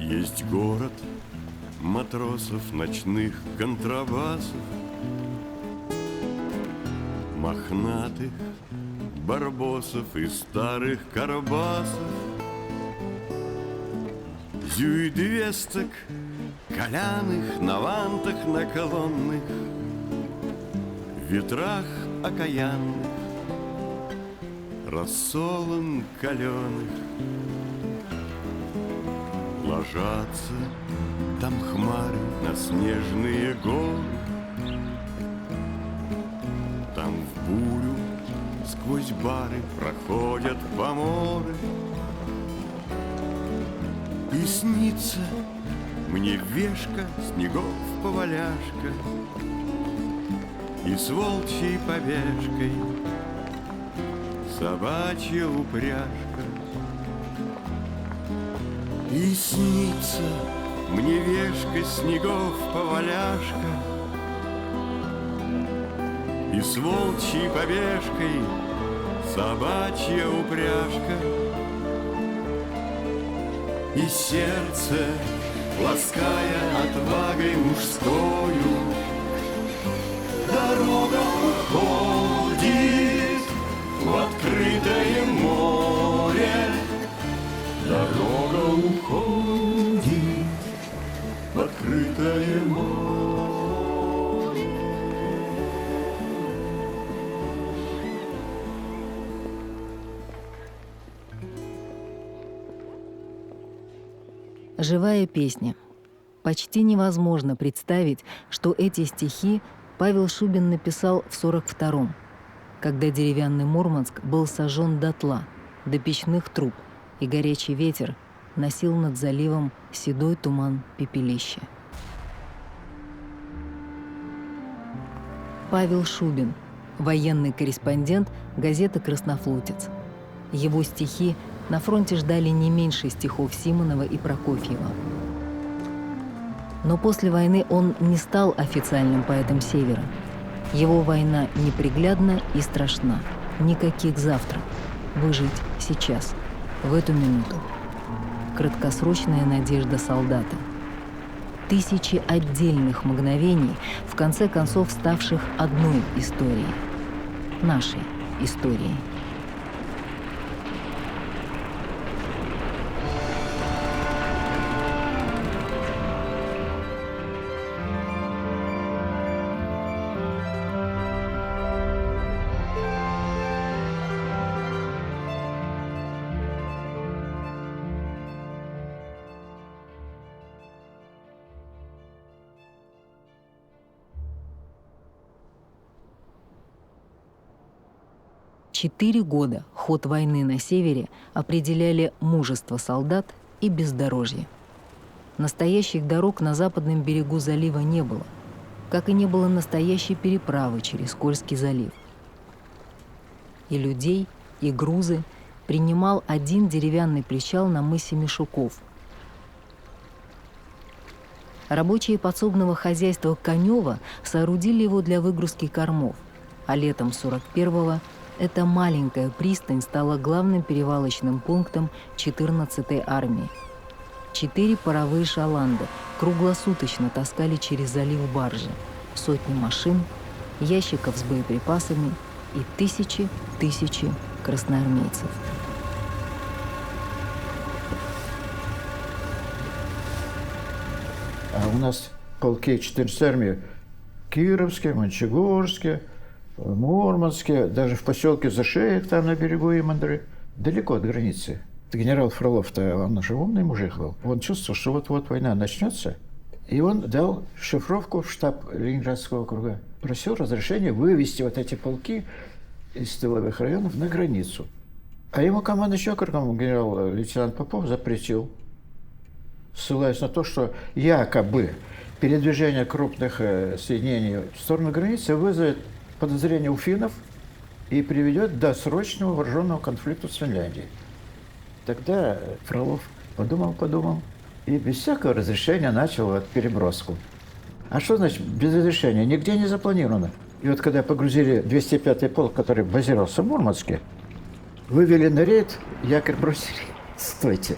Есть город матросов, ночных контрабасов, мохнатых барбосов и старых карбасов, зюйдвесток, коляных, на вантах наклонных, ветрах окаянных, рассолом каленых. Ложатся там хмары на снежные горы, там в бурю сквозь бары проходят поморы. И снится мне вешка, снегов поваляшка, и с волчьей побежкой собачья упряжка. И снится мне вешка, снегов поваляшка, и с волчьей побежкой собачья упряжка. И сердце, лаская отвагой мужскою, дорога уходит в открытое море. Дорога уходит в открытое море. Живая песня. Почти невозможно представить, что эти стихи Павел Шубин написал в 1942-м, когда деревянный Мурманск был сожжен дотла, до печных труб, и горячий ветер носил над заливом седой туман пепелища. Павел Шубин, военный корреспондент газеты «Краснофлотец». Его стихи на фронте ждали не меньше стихов Симонова и Прокофьева. Но после войны он не стал официальным поэтом Севера. Его война неприглядна и страшна. Никаких завтра. Выжить сейчас, в эту минуту. Краткосрочная надежда солдата. Тысячи отдельных мгновений, в конце концов ставших одной историей. Нашей историей. Четыре года ход войны на севере определяли мужество солдат и бездорожье. Настоящих дорог на западном берегу залива не было, как и не было настоящей переправы через Кольский залив. И людей, и грузы принимал один деревянный причал на мысе Мишуков. Рабочие подсобного хозяйства Конева соорудили его для выгрузки кормов, а летом 41-го эта маленькая пристань стала главным перевалочным пунктом 14-й армии. 4 паровые шаланды круглосуточно таскали через залив баржи, сотни машин, ящиков с боеприпасами и тысячи красноармейцев. А у нас полки 14-й армии Кировские, Мончегорские, Мурманске, даже в поселке Зашеев, там на берегу Имандры, далеко от границы. Генерал Фролов-то, он же умный мужик был. Он чувствовал, что вот-вот война начнется. И он дал шифровку в штаб Ленинградского округа. Просил разрешения вывести вот эти полки из тыловых районов на границу. А ему командующий округом генерал-лейтенант Попов запретил, ссылаясь на то, что якобы передвижение крупных соединений в сторону границы вызовет подозрение у финнов и приведет до срочного вооруженного конфликта с Финляндией. Тогда Фролов подумал и без всякого разрешения начал переброску. А что значит без разрешения? Нигде не запланировано. И вот когда погрузили 205-й полк, который базировался в Мурманске, вывели на рейд, якорь бросили. Стойте.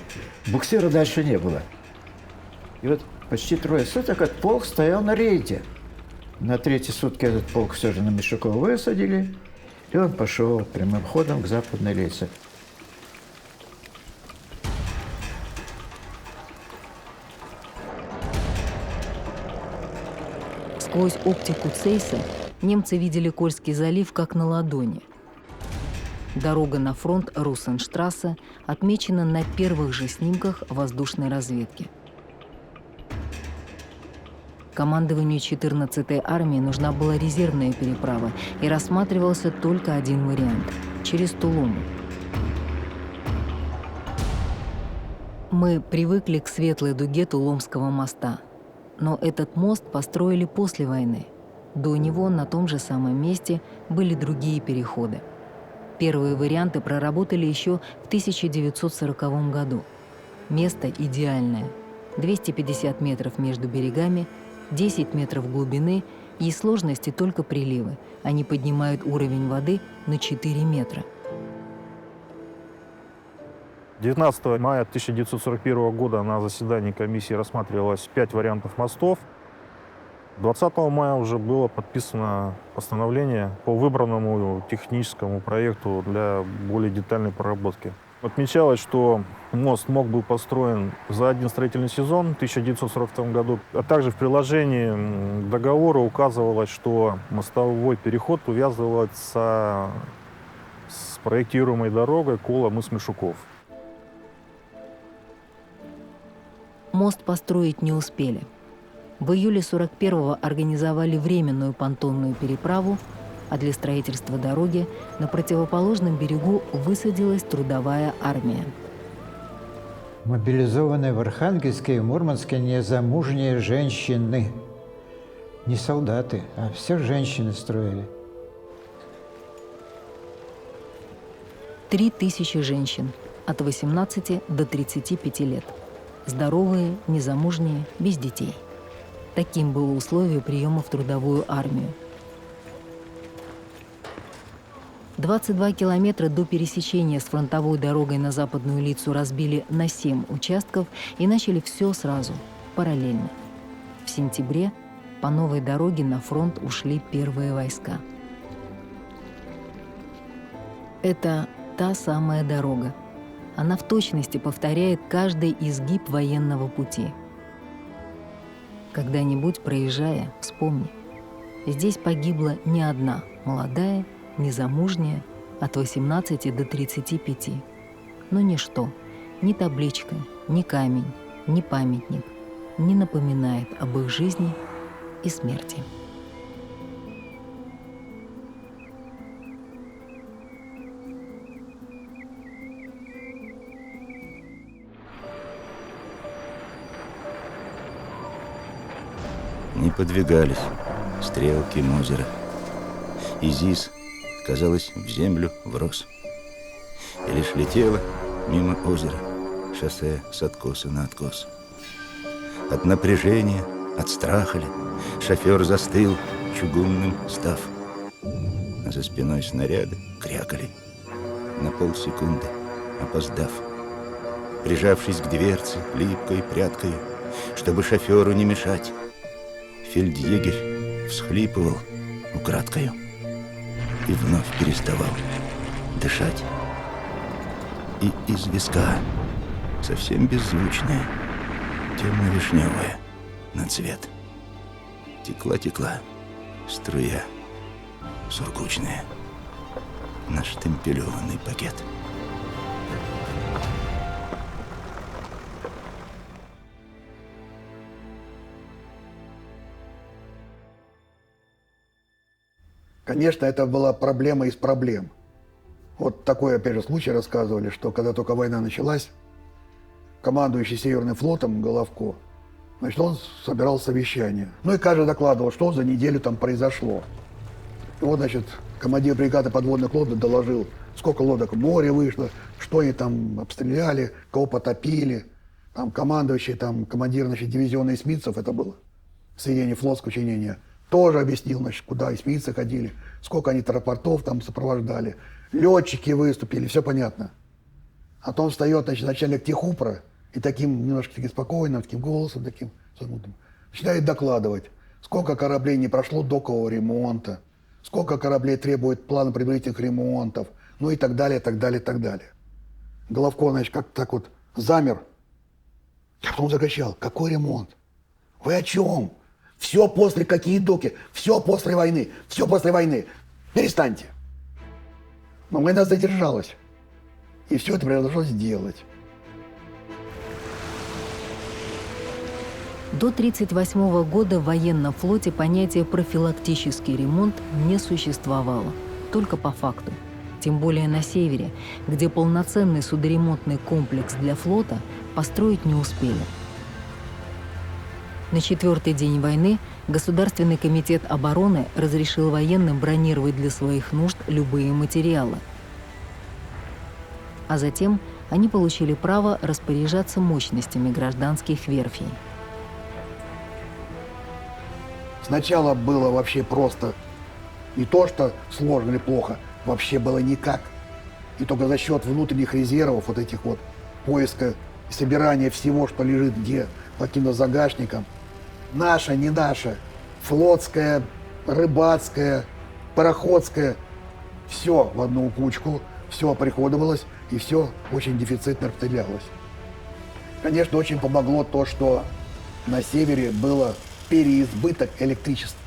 Буксира дальше не было. И вот почти 3 суток этот полк стоял на рейде. На 3-й сутки этот полк все же на Мишукова высадили, и он пошел прямым ходом к западной Лейце. Сквозь оптику Цейса немцы видели Кольский залив как на ладони. Дорога на фронт Руссенштрассе отмечена на первых же снимках воздушной разведки. Командованию 14-й армии нужна была резервная переправа, и рассматривался только один вариант – через Тулуму. Мы привыкли к светлой дуге Тулумского моста, но этот мост построили после войны. До него на том же самом месте были другие переходы. Первые варианты проработали еще в 1940 году. Место идеальное – 250 метров между берегами, 10 метров глубины и сложности только приливы. Они поднимают уровень воды на 4 метра. 19 мая 1941 года на заседании комиссии рассматривалось 5 вариантов мостов. 20 мая уже было подписано постановление по выбранному техническому проекту для более детальной проработки. Отмечалось, что мост мог быть построен за один строительный сезон в 1942 году, а также в приложении к договору указывалось, что мостовой переход увязывается с проектируемой дорогой Кола-Мыс-Мишуков. Мост построить не успели. В июле 41-го организовали временную понтонную переправу, а для строительства дороги на противоположном берегу высадилась трудовая армия. Мобилизованные в Архангельске и Мурманске незамужние женщины. Не солдаты, а все женщины строили. 3000 женщин от 18 до 35 лет. Здоровые, незамужние, без детей. Таким было условие приема в трудовую армию. 22 километра до пересечения с фронтовой дорогой на Западную Лицу разбили на 7 участков и начали все сразу, параллельно. В сентябре по новой дороге на фронт ушли первые войска. Это та самая дорога. Она в точности повторяет каждый изгиб военного пути. Когда-нибудь, проезжая, вспомни. Здесь погибла не одна молодая, незамужняя, от 18 до 35. Но ничто, ни табличка, ни камень, ни памятник не напоминает об их жизни и смерти. Не подвигались стрелки Мозера. Изис, казалось, в землю врос. И лишь летело мимо озера шоссе с откоса на откос. От напряжения, от страха ли, шофер застыл, чугунным став. А за спиной снаряды крякали, на полсекунды опоздав. Прижавшись к дверце липкой прядкою, чтобы шоферу не мешать, фельдъегерь всхлипывал украдкою и вновь переставал дышать. И из виска, совсем беззвучная, темно-вишневая на цвет, текла струя сургучная на штемпелеванный пакет. Конечно, это была проблема из проблем. Вот такой, опять же, случай рассказывали, что когда только война началась, командующий Северным флотом Головко, значит, он собирал совещание. Ну и каждый докладывал, что за неделю там произошло. И вот, значит, командир бригады подводных лодок доложил, сколько лодок в море вышло, что они там обстреляли, кого потопили. Там командующий, там командир, значит, дивизиона эсминцев, это было соединение флотского учинения, тоже объяснил, значит, куда эсминцы ходили, сколько они рапортов там сопровождали. Летчики выступили, все понятно. А потом встает, значит, начальник техупра и таким немножко таким спокойным, таким голосом, таким занудным, начинает докладывать, сколько кораблей не прошло докового ремонта, сколько кораблей требует плана предварительных ремонтов, ну и так далее, так далее, так далее. Головко, значит, как-то так вот замер. Я потом закричал: какой ремонт? Вы о чем? Все после какие доки? Все после войны. Все после войны. Перестаньте. Но война задержалась. И все это пришлось сделать. До 1938 года в военном флоте понятие «профилактический ремонт» не существовало, только по факту. Тем более на севере, где полноценный судоремонтный комплекс для флота построить не успели. На 4-й день войны Государственный комитет обороны разрешил военным бронировать для своих нужд любые материалы. А затем они получили право распоряжаться мощностями гражданских верфей. Сначала было вообще просто не то, что сложно или плохо, вообще было никак. И только за счет внутренних резервов, вот этих вот поиска и собирания всего, что лежит где, по каким-то загашникам, наша, не наша, флотская, рыбацкая, пароходская, все в одну кучку, все оприходовалось и все очень дефицитно распределялось. Конечно, очень помогло то, что на севере было переизбыток электричества.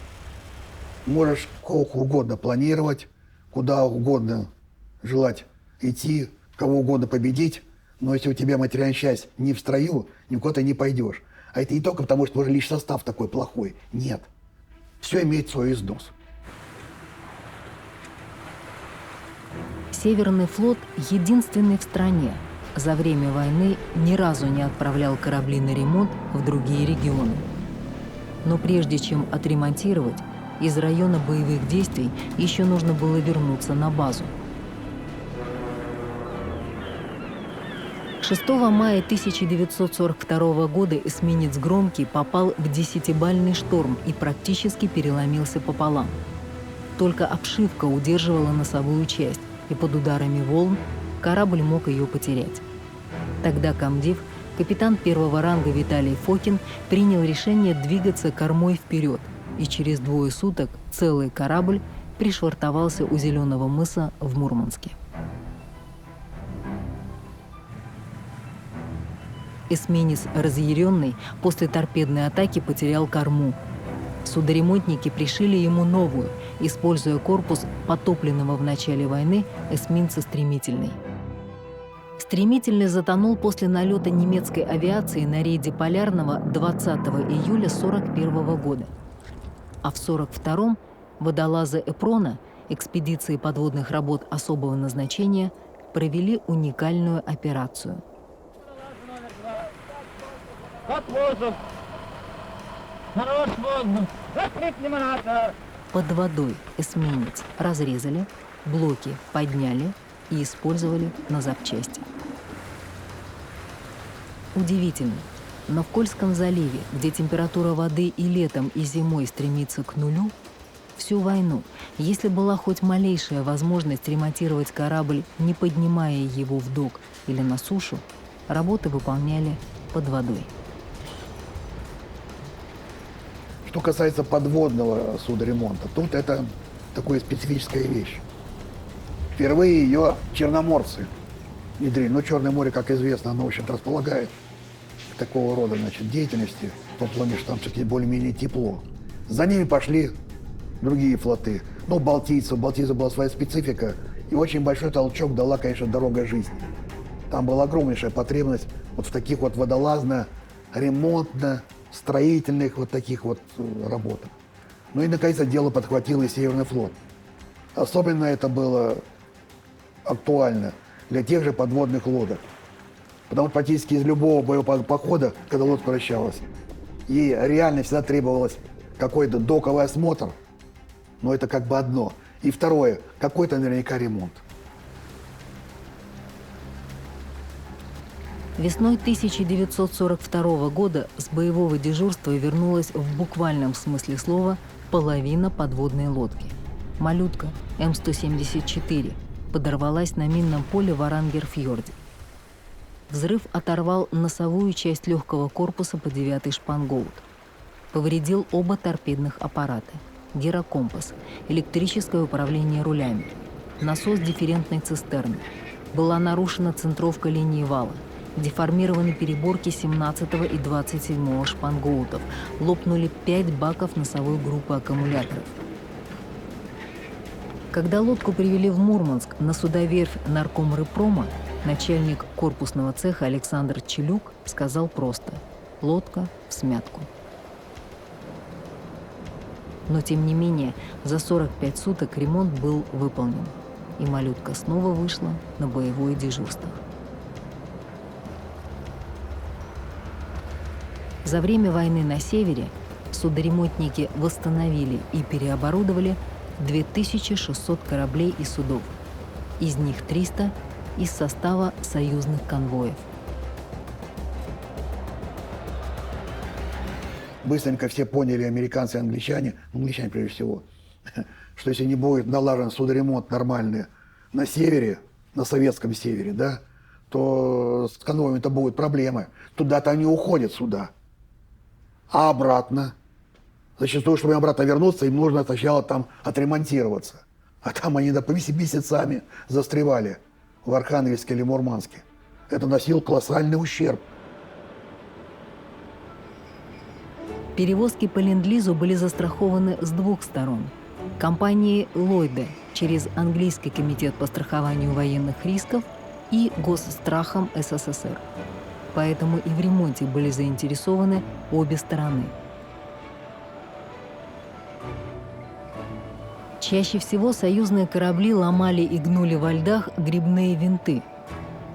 Можешь сколько угодно планировать, куда угодно желать идти, кого угодно победить, но если у тебя материальная часть не в строю, никуда ты не пойдешь. А это не только потому, что уже лишь состав такой плохой. Нет. Все имеет свой износ. Северный флот единственный в стране за время войны ни разу не отправлял корабли на ремонт в другие регионы. Но прежде чем отремонтировать, из района боевых действий еще нужно было вернуться на базу. 6 мая 1942 года эсминец «Громкий» попал в 10-бальный шторм и практически переломился пополам. Только обшивка удерживала носовую часть, и под ударами волн корабль мог ее потерять. Тогда комдив, капитан первого ранга Виталий Фокин, принял решение двигаться кормой вперед, и через 2 суток целый корабль пришвартовался у Зеленого мыса в Мурманске. Эсминец «Разъяренный» после торпедной атаки потерял корму. Судоремонтники пришили ему новую, используя корпус потопленного в начале войны эсминца «Стремительный». «Стремительный» затонул после налета немецкой авиации на рейде Полярного 20 июля 1941 года. А в 1942-м водолазы «Эпрона», экспедиции подводных работ особого назначения, провели уникальную операцию. Под водой эсминец разрезали, блоки подняли и использовали на запчасти. Удивительно, но в Кольском заливе, где температура воды и летом, и зимой стремится к нулю, всю войну, если была хоть малейшая возможность ремонтировать корабль, не поднимая его в док или на сушу, работы выполняли под водой. Что касается подводного судоремонта, тут это такая специфическая вещь. Впервые ее черноморцы внедрили. Но Черное море, как известно, оно, в общем-то, располагает к такого рода, значит, деятельности, в том плане, что там все-таки более-менее тепло. За ними пошли другие флоты. Ну, балтийцев. У балтийцев была своя специфика. И очень большой толчок дала, конечно, дорога жизни. Там была огромнейшая потребность вот в таких вот водолазно-ремонтно-строительных вот таких вот работах. Ну и, наконец, дело подхватил и Северный флот. Особенно это было актуально для тех же подводных лодок. Потому что практически из любого боевого похода, когда лодка вращалась, ей реально всегда требовалось какой-то доковый осмотр, но это как бы одно. И второе, какой-то наверняка ремонт. Весной 1942 года с боевого дежурства вернулась в буквальном смысле слова половина подводной лодки. Малютка М-174 подорвалась на минном поле в Арангер-фьорде. Взрыв оторвал носовую часть легкого корпуса по 9-й шпангоут. Повредил оба торпедных аппарата, гирокомпас, электрическое управление рулями, насос дифферентной цистерны. Была нарушена центровка линии вала, деформированы переборки 17-го и 27-го шпангоутов, лопнули 5 баков носовой группы аккумуляторов. Когда лодку привели в Мурманск на судоверфь Наркомрыпрома, начальник корпусного цеха Александр Челюк сказал просто: лодка в смятку. Но тем не менее, за 45 суток ремонт был выполнен, и малютка снова вышла на боевое дежурство. За время войны на севере судоремонтники восстановили и переоборудовали 2600 кораблей и судов, из них 300 из состава союзных конвоев. Быстренько все поняли, американцы и англичане прежде всего, что если не будет налажен судоремонт нормальный на севере, на советском севере, да, то с конвоями-то будут проблемы. Туда-то они уходят сюда. А обратно? Зачастую, чтобы им обратно вернуться, им нужно сначала там отремонтироваться. А там они месяцами застревали в Архангельске или Мурманске. Это носило колоссальный ущерб. Перевозки по Ленд-Лизу были застрахованы с двух сторон. Компанией Ллойда через Английский комитет по страхованию военных рисков и Госстрахом СССР. Поэтому и в ремонте были заинтересованы обе стороны. Чаще всего союзные корабли ломали и гнули во льдах грибные винты.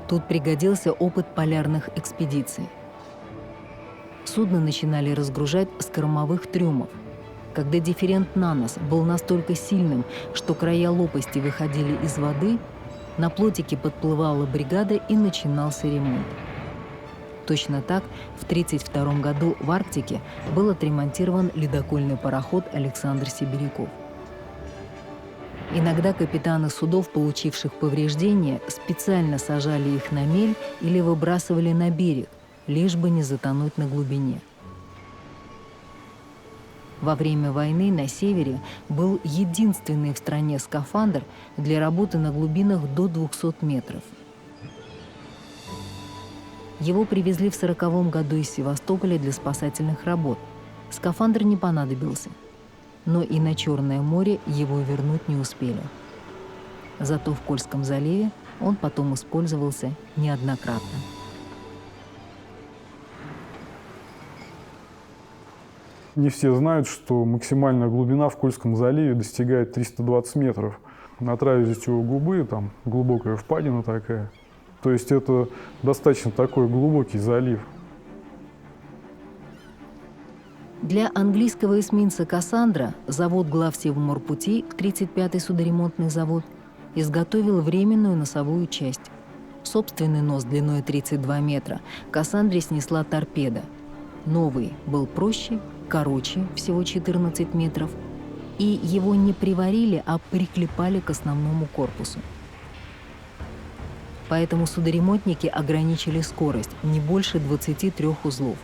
Тут пригодился опыт полярных экспедиций. Судно начинали разгружать с кормовых трюмов. Когда дифферент на нос был настолько сильным, что края лопасти выходили из воды, на плотике подплывала бригада и начинался ремонт. Точно так в 1932 году в Арктике был отремонтирован ледокольный пароход «Александр Сибиряков». Иногда капитаны судов, получивших повреждения, специально сажали их на мель или выбрасывали на берег, лишь бы не затонуть на глубине. Во время войны на севере был единственный в стране скафандр для работы на глубинах до 200 метров. Его привезли в 1940 году из Севастополя для спасательных работ. Скафандр не понадобился, но и на Черное море его вернуть не успели. Зато в Кольском заливе он потом использовался неоднократно. Не все знают, что максимальная глубина в Кольском заливе достигает 320 метров. На траверзе губы там глубокая впадина такая. То есть это достаточно такой глубокий залив. Для английского эсминца «Кассандра» завод Главсевморпутей, 35-й судоремонтный завод, изготовил временную носовую часть. Собственный нос длиной 32 метра «Кассандре» снесла торпеда. Новый был проще, короче, всего 14 метров, и его не приварили, а приклепали к основному корпусу. Поэтому судоремонтники ограничили скорость не больше 23 узлов.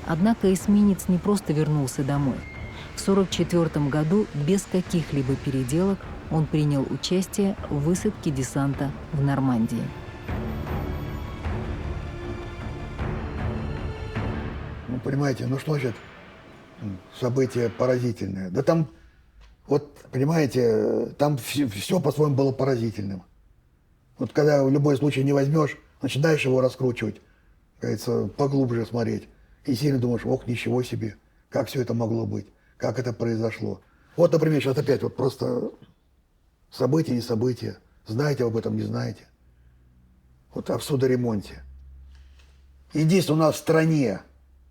Однако эсминец не просто вернулся домой. В 1944 году без каких-либо переделок он принял участие в высадке десанта в Нормандии. Ну, понимаете, ну что значит событие поразительное? Да там, вот, понимаете, там все по-своему было поразительным. Вот когда в любой случай не возьмешь, начинаешь его раскручивать, кажется, поглубже смотреть. И сильно думаешь, ох, ничего себе, как все это могло быть, как это произошло. Вот, например, сейчас опять вот просто событие, не событие. Знаете об этом, не знаете. Вот о судоремонте. Единственное, у нас в стране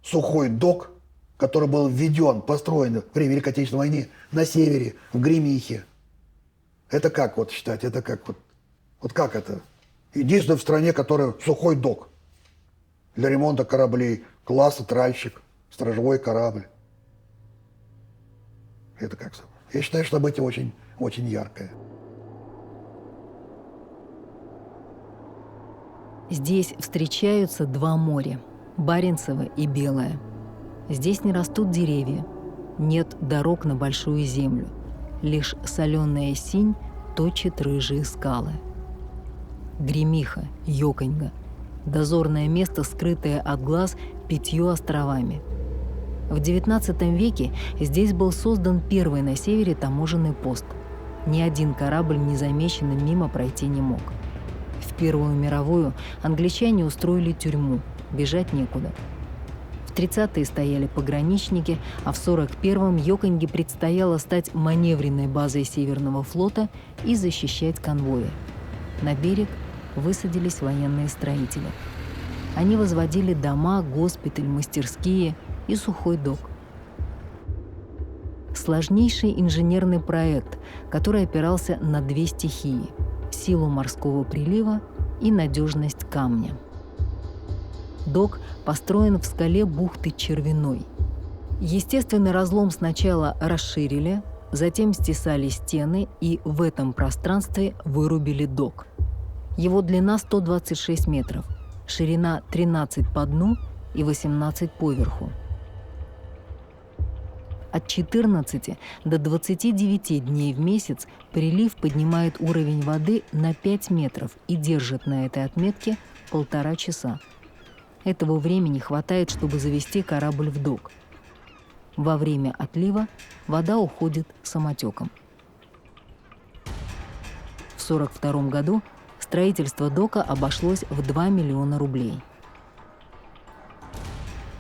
сухой док, который был введен, построен во время Великой Отечественной войны на севере, в Гремихе. Это как вот считать, это как вот как это? Единственное в стране, которое сухой док для ремонта кораблей класса тральщик, сторожевой корабль. Это как? Я считаю, что событие очень, очень яркое. Здесь встречаются два моря – Баренцево и Белое. Здесь не растут деревья, нет дорог на большую землю. Лишь соленая синь точит рыжие скалы. Гремиха, Ёконьга – дозорное место, скрытое от глаз 5 островами. В XIX веке здесь был создан первый на севере таможенный пост. Ни один корабль незамеченным мимо пройти не мог. В Первую мировую англичане устроили тюрьму, бежать некуда. В 30-е стояли пограничники, а в 41-м Ёконьге предстояло стать маневренной базой Северного флота и защищать конвои. На берег высадились военные строители. Они возводили дома, госпиталь, мастерские и сухой док. Сложнейший инженерный проект, который опирался на 2 стихии – силу морского прилива и надежность камня. Док построен в скале бухты Червиной. Естественный разлом сначала расширили, затем стесали стены и в этом пространстве вырубили док. Его длина 126 метров, ширина 13 по дну и 18 поверху. От 14 до 29 дней в месяц прилив поднимает уровень воды на 5 метров и держит на этой отметке 1,5 часа. Этого времени хватает, чтобы завести корабль в док. Во время отлива вода уходит самотеком. В 1942 году строительство дока обошлось в 2 миллиона рублей.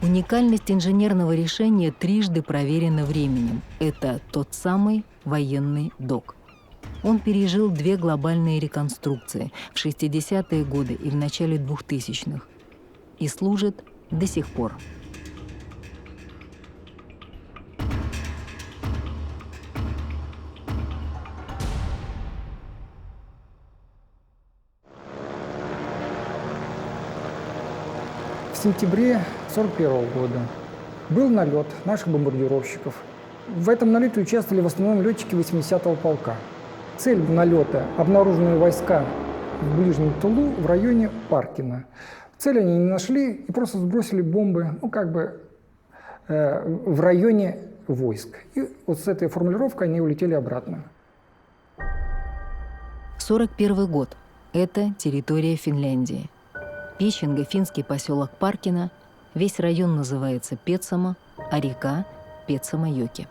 Уникальность инженерного решения трижды проверена временем. Это тот самый военный док. Он пережил 2 глобальные реконструкции в 60-е годы и в начале 2000-х и служит до сих пор. В сентябре 1941 года был налет наших бомбардировщиков. В этом налете участвовали в основном летчики 80-го полка. Цель налета – обнаруженные войска в ближнем тылу в районе Паркина. Цель они не нашли и просто сбросили бомбы, в районе войск. И вот с этой формулировкой они улетели обратно. 1941 год. Это территория Финляндии. Печенга, финский поселок Паркина, весь район называется Петсама, а река – Петсама-Йоки.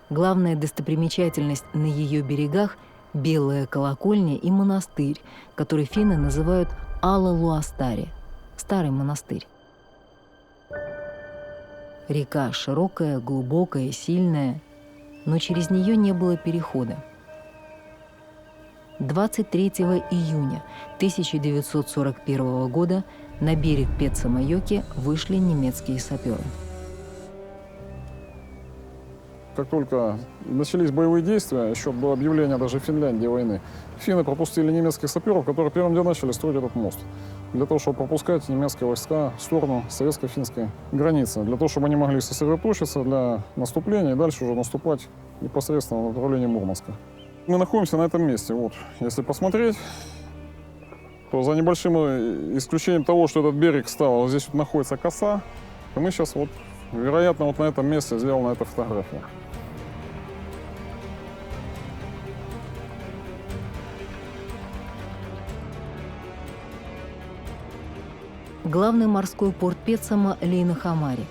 Главная достопримечательность на ее берегах – белая колокольня и монастырь, который финны называют Алла-Луастари – старый монастырь. Река широкая, глубокая, сильная, но через нее не было перехода. 23 июня 1941 года на берег Петсама-Йоки вышли немецкие саперы. Как только начались боевые действия, еще до объявления даже Финляндии войны, финны пропустили немецких саперов, которые первым делом начали строить этот мост. Для того, чтобы пропускать немецкие войска в сторону советско-финской границы. Для того, чтобы они могли сосредоточиться для наступления и дальше уже наступать непосредственно в направлении Мурманска. Мы находимся на этом месте. Вот. Если посмотреть, то за небольшим исключением того, что этот берег стал, вот здесь вот находится коса, то мы сейчас вот, вероятно, вот на этом месте сделана эта фотография. Главный морской порт Петсама – Лейнахамари.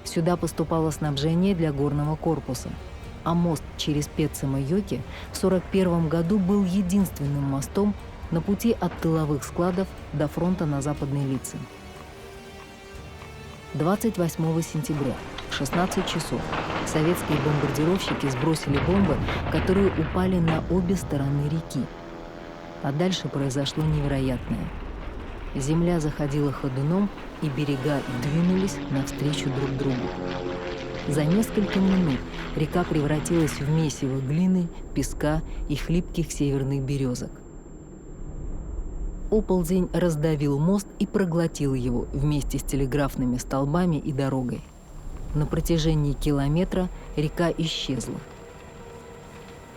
Сюда поступало снабжение для горного корпуса. А мост через Петсама-Йоки в 1941 году был единственным мостом на пути от тыловых складов до фронта на Западной Литце. 28 сентября в 16 часов советские бомбардировщики сбросили бомбы, которые упали на обе стороны реки. А дальше произошло невероятное. Земля заходила ходуном, и берега двинулись навстречу друг другу. За несколько минут река превратилась в месиво глины, песка и хлипких северных березок. Оползень раздавил мост и проглотил его вместе с телеграфными столбами и дорогой. На протяжении километра река исчезла.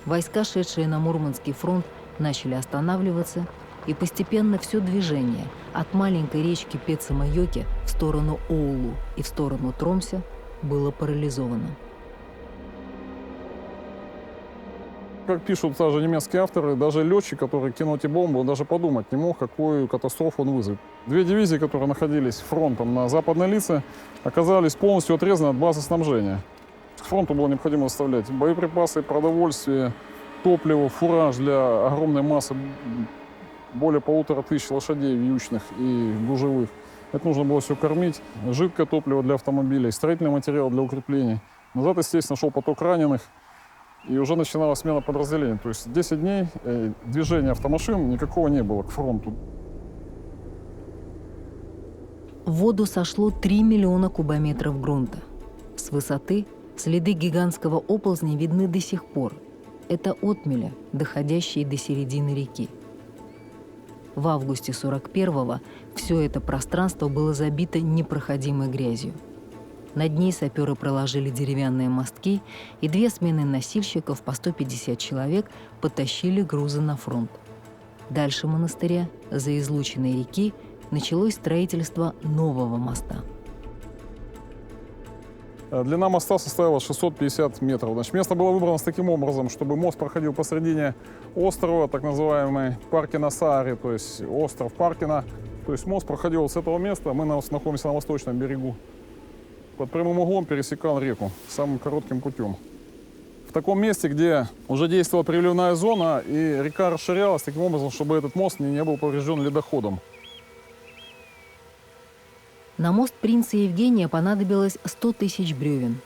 Войска, шедшие на Мурманский фронт, начали останавливаться, и постепенно все движение от маленькой речки Пецамайоки в сторону Оулу и в сторону Тромсе было парализовано. Как пишут даже немецкие авторы, даже летчик, который кинул эти бомбы, он даже подумать не мог, какую катастрофу он вызовет. Две дивизии, которые находились фронтом на западной Лице, оказались полностью отрезаны от базы снабжения. К фронту было необходимо доставлять боеприпасы, продовольствие, топливо, фураж для огромной массы, более 1500 лошадей вьючных и гужевых. Это нужно было все кормить, жидкое топливо для автомобилей, строительный материал для укреплений. Назад, естественно, шел поток раненых, и уже начиналась смена подразделений. То есть 10 дней движения автомашин никакого не было к фронту. В воду сошло 3 миллиона кубометров грунта. С высоты следы гигантского оползня видны до сих пор. Это отмели, доходящие до середины реки. В августе 41-го все это пространство было забито непроходимой грязью. Над ней саперы проложили деревянные мостки, и 2 смены носильщиков по 150 человек потащили грузы на фронт. Дальше монастыря, за излученной реки, началось строительство нового моста. Длина моста составила 650 метров. Значит, место было выбрано таким образом, чтобы мост проходил посредине острова, так называемый Паркина-Саари, то есть остров Паркина. То есть мост проходил с этого места, мы находимся на восточном берегу. Под прямым углом пересекал реку самым коротким путем. В таком месте, где уже действовала приливная зона, и река расширялась таким образом, чтобы этот мост не был поврежден ледоходом. На мост принца Евгения понадобилось 100 тысяч бревен.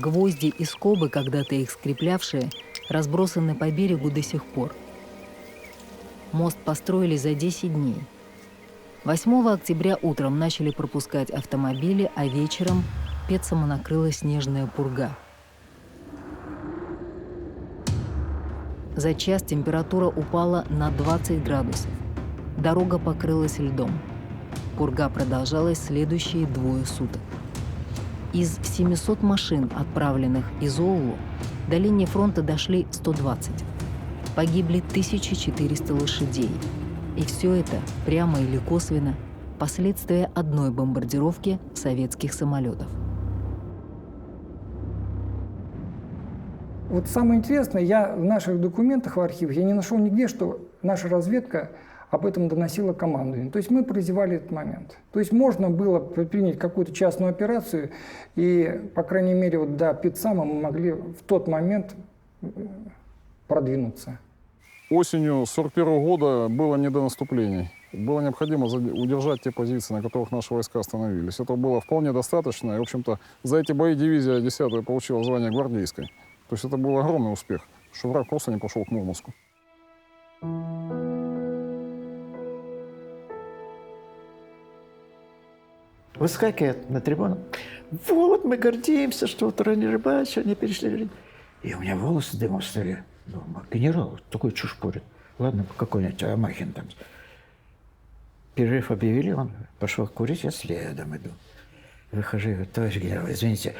Гвозди и скобы, когда-то их скреплявшие, разбросаны по берегу до сих пор. Мост построили за 10 дней. 8 октября утром начали пропускать автомобили, а вечером Пецаму накрыла снежная пурга. За час температура упала на 20 градусов. Дорога покрылась льдом. Пурга продолжалась следующие 2 суток. Из 700 машин, отправленных из Оулу, до линии фронта дошли 120. Погибли 1400 лошадей. И все это, прямо или косвенно, последствия одной бомбардировки советских самолетов. Вот самое интересное, я в наших документах в архиве я не нашел нигде, что наша разведка об этом доносила командованию. То есть мы прозевали этот момент. То есть можно было предпринять какую-то частную операцию, и, по крайней мере, вот до Пецама мы могли в тот момент продвинуться. Осенью 1941 года было не до наступлений. Было необходимо удержать те позиции, на которых наши войска остановились. Этого было вполне достаточно. И, в общем-то, за эти бои дивизия 10-я получила звание гвардейской. То есть это был огромный успех, что враг просто не пошел к Мурманску. Выскакивает на трибуну. Вот мы гордимся, что вот Рыбачи, они перешли. И у меня волосы дымом стали. Думаю, генерал такой чушь порит. Ладно, какой-нибудь Амахин там. Перерыв объявили, он пошел курить, я следом иду. Выхожу, говорю, товарищ генерал, извините,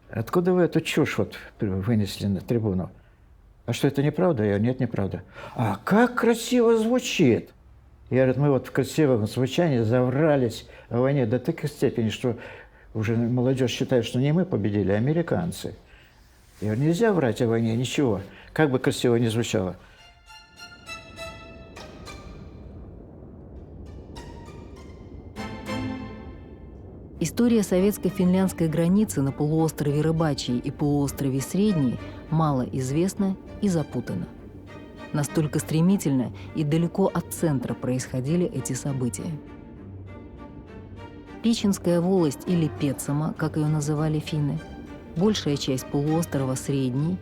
откуда вы эту чушь вот вынесли на трибуну? А что, это неправда? Я говорю, нет, неправда. А как красиво звучит! Я говорю, мы вот в красивом звучании заврались о войне до такой степени, что уже молодежь считает, что не мы победили, а американцы. Я говорю, нельзя врать о войне, ничего, как бы красиво ни звучало. История советско-финляндской границы на полуострове Рыбачий и полуострове Средний мало известна и запутана. Настолько стремительно и далеко от центра происходили эти события. Печенская волость или Пецама, как ее называли финны, большая часть полуострова Средний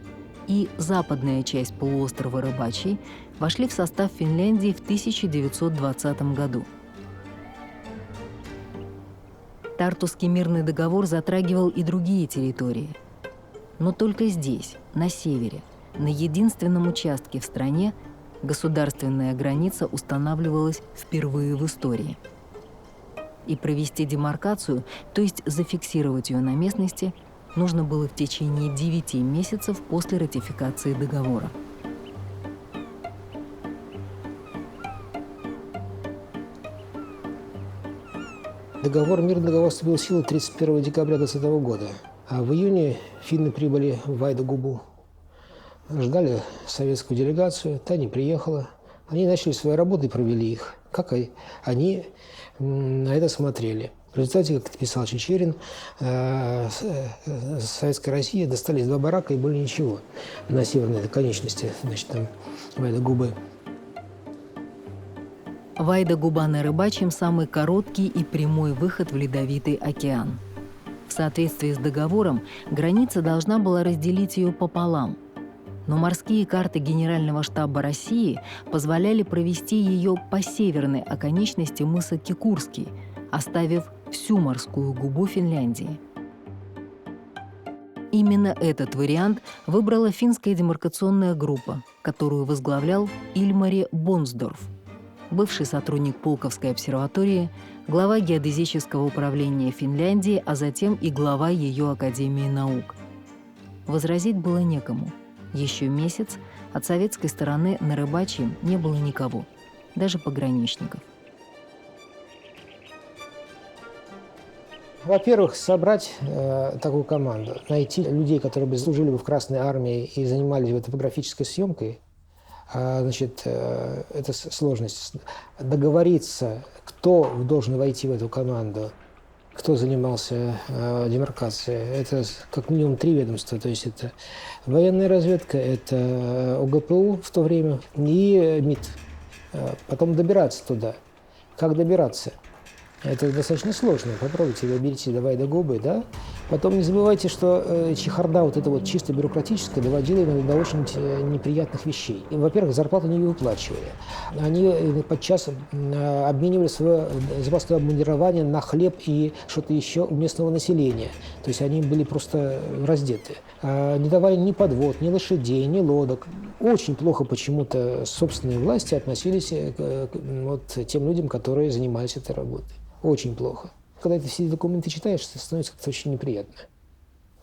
и западная часть полуострова Рыбачий вошли в состав Финляндии в 1920 году. Тартусский мирный договор затрагивал и другие территории. Но только здесь, на севере, на единственном участке в стране, государственная граница устанавливалась впервые в истории. И провести демаркацию, то есть зафиксировать ее на местности, нужно было в течение 9 месяцев после ратификации договора. Мирный договор вступил в силу 31 декабря 2020 года. А в июне финны прибыли в Вайда-Губу. Ждали советскую делегацию, та не приехала. Они начали свои работы и провели их. Как они на это смотрели. В результате, как писал Чичерин, Советская Россия достались 2 барака и более ничего на северной конечности, значит, там Вайда-Губы. Вайда-Губа на Рыбачьем – самый короткий и прямой выход в Ледовитый океан. В соответствии с договором, граница должна была разделить ее пополам. Но морские карты Генерального штаба России позволяли провести ее по северной оконечности мыса Кикурский, оставив всю морскую губу Финляндии. Именно этот вариант выбрала финская демаркационная группа, которую возглавлял Ильмари Бонсдорф, бывший сотрудник Пулковской обсерватории, глава геодезического управления Финляндии, а затем и глава ее Академии наук. Возразить было некому. Еще месяц от советской стороны на Рыбачьем не было никого, даже пограничников. Во-первых, собрать такую команду, найти людей, которые бы служили бы в Красной армии и занимались бы топографической съемкой, значит, это сложность. Договориться, кто должен войти в эту команду, кто занимался демаркацией, это как минимум 3 ведомства. То есть это военная разведка, это ОГПУ в то время и МИД. Потом добираться туда. Как добираться? Это достаточно сложно. Попробуйте доберите до Вайда-Губы, да? Потом не забывайте, что чехарда вот эта вот чисто бюрократическая доводила именно до очень неприятных вещей. И, во-первых, зарплату не выплачивали. Они подчас обменивали свое запасное обмундирование на хлеб и что-то еще у местного населения. То есть они были просто раздеты. Не давали ни подвод, ни лошадей, ни лодок. Очень плохо почему-то собственные власти относились к вот тем людям, которые занимались этой работой. Очень плохо. Когда ты все документы читаешь, становится как-то очень неприятно.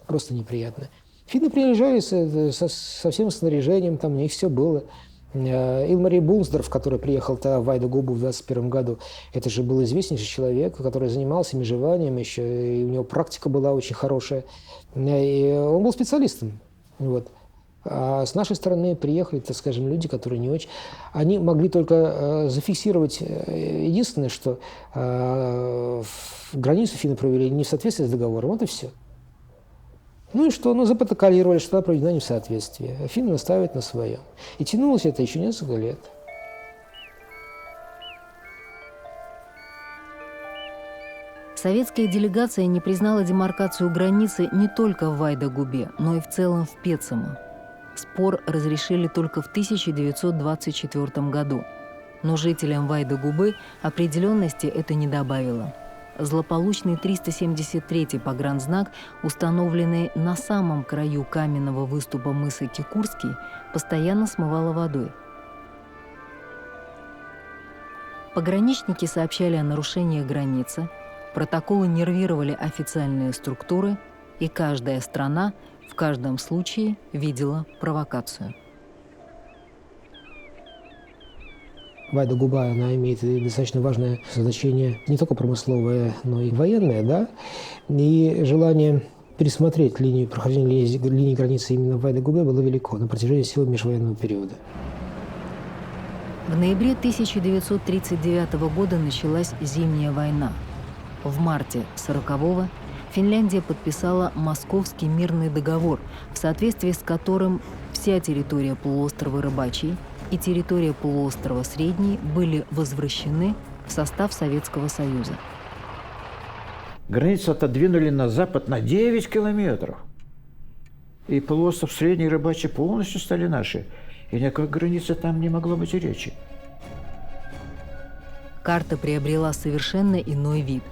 Просто неприятно. Финны приезжали со всем снаряжением, там у них все было. Илмари Бунсдорф, который приехал в Вайда-Губу в 21 году, это же был известнейший человек, который занимался межеванием еще, и у него практика была очень хорошая. И он был специалистом. Вот. А с нашей стороны приехали, так скажем, люди, которые не очень... Они могли только зафиксировать единственное, что границу финны провели не в соответствии с договором, вот и все. Ну и что? Ну, запротоколировали, что она проведена не в соответствии. А финны настаивают на своем. И тянулось это еще несколько лет. Советская делегация не признала демаркацию границы не только в Вайда-Губе, но и в целом в Пецемо. Спор разрешили только в 1924 году. Но жителям Вайда-Губы определенности это не добавило. Злополучный 373-й погранзнак, установленный на самом краю каменного выступа мыса Кикурский, постоянно смывало водой. Пограничники сообщали о нарушениях границы, протоколы нервировали официальные структуры, и каждая страна в каждом случае видела провокацию. Вайда-Губа, она имеет достаточно важное значение не только промысловое, но и военное, да? И желание пересмотреть прохождение линии границы именно в Вайда-Губе было велико на протяжении всего межвоенного периода. В ноябре 1939 года началась Зимняя война. В марте 1940-го Финляндия подписала Московский мирный договор, в соответствии с которым вся территория полуострова Рыбачий и территория полуострова Средний были возвращены в состав Советского Союза. Границу отодвинули на запад на 9 километров. И полуостров Средний и Рыбачий полностью стали наши. И никакой границы там не могло быть и речи. Карта приобрела совершенно иной вид.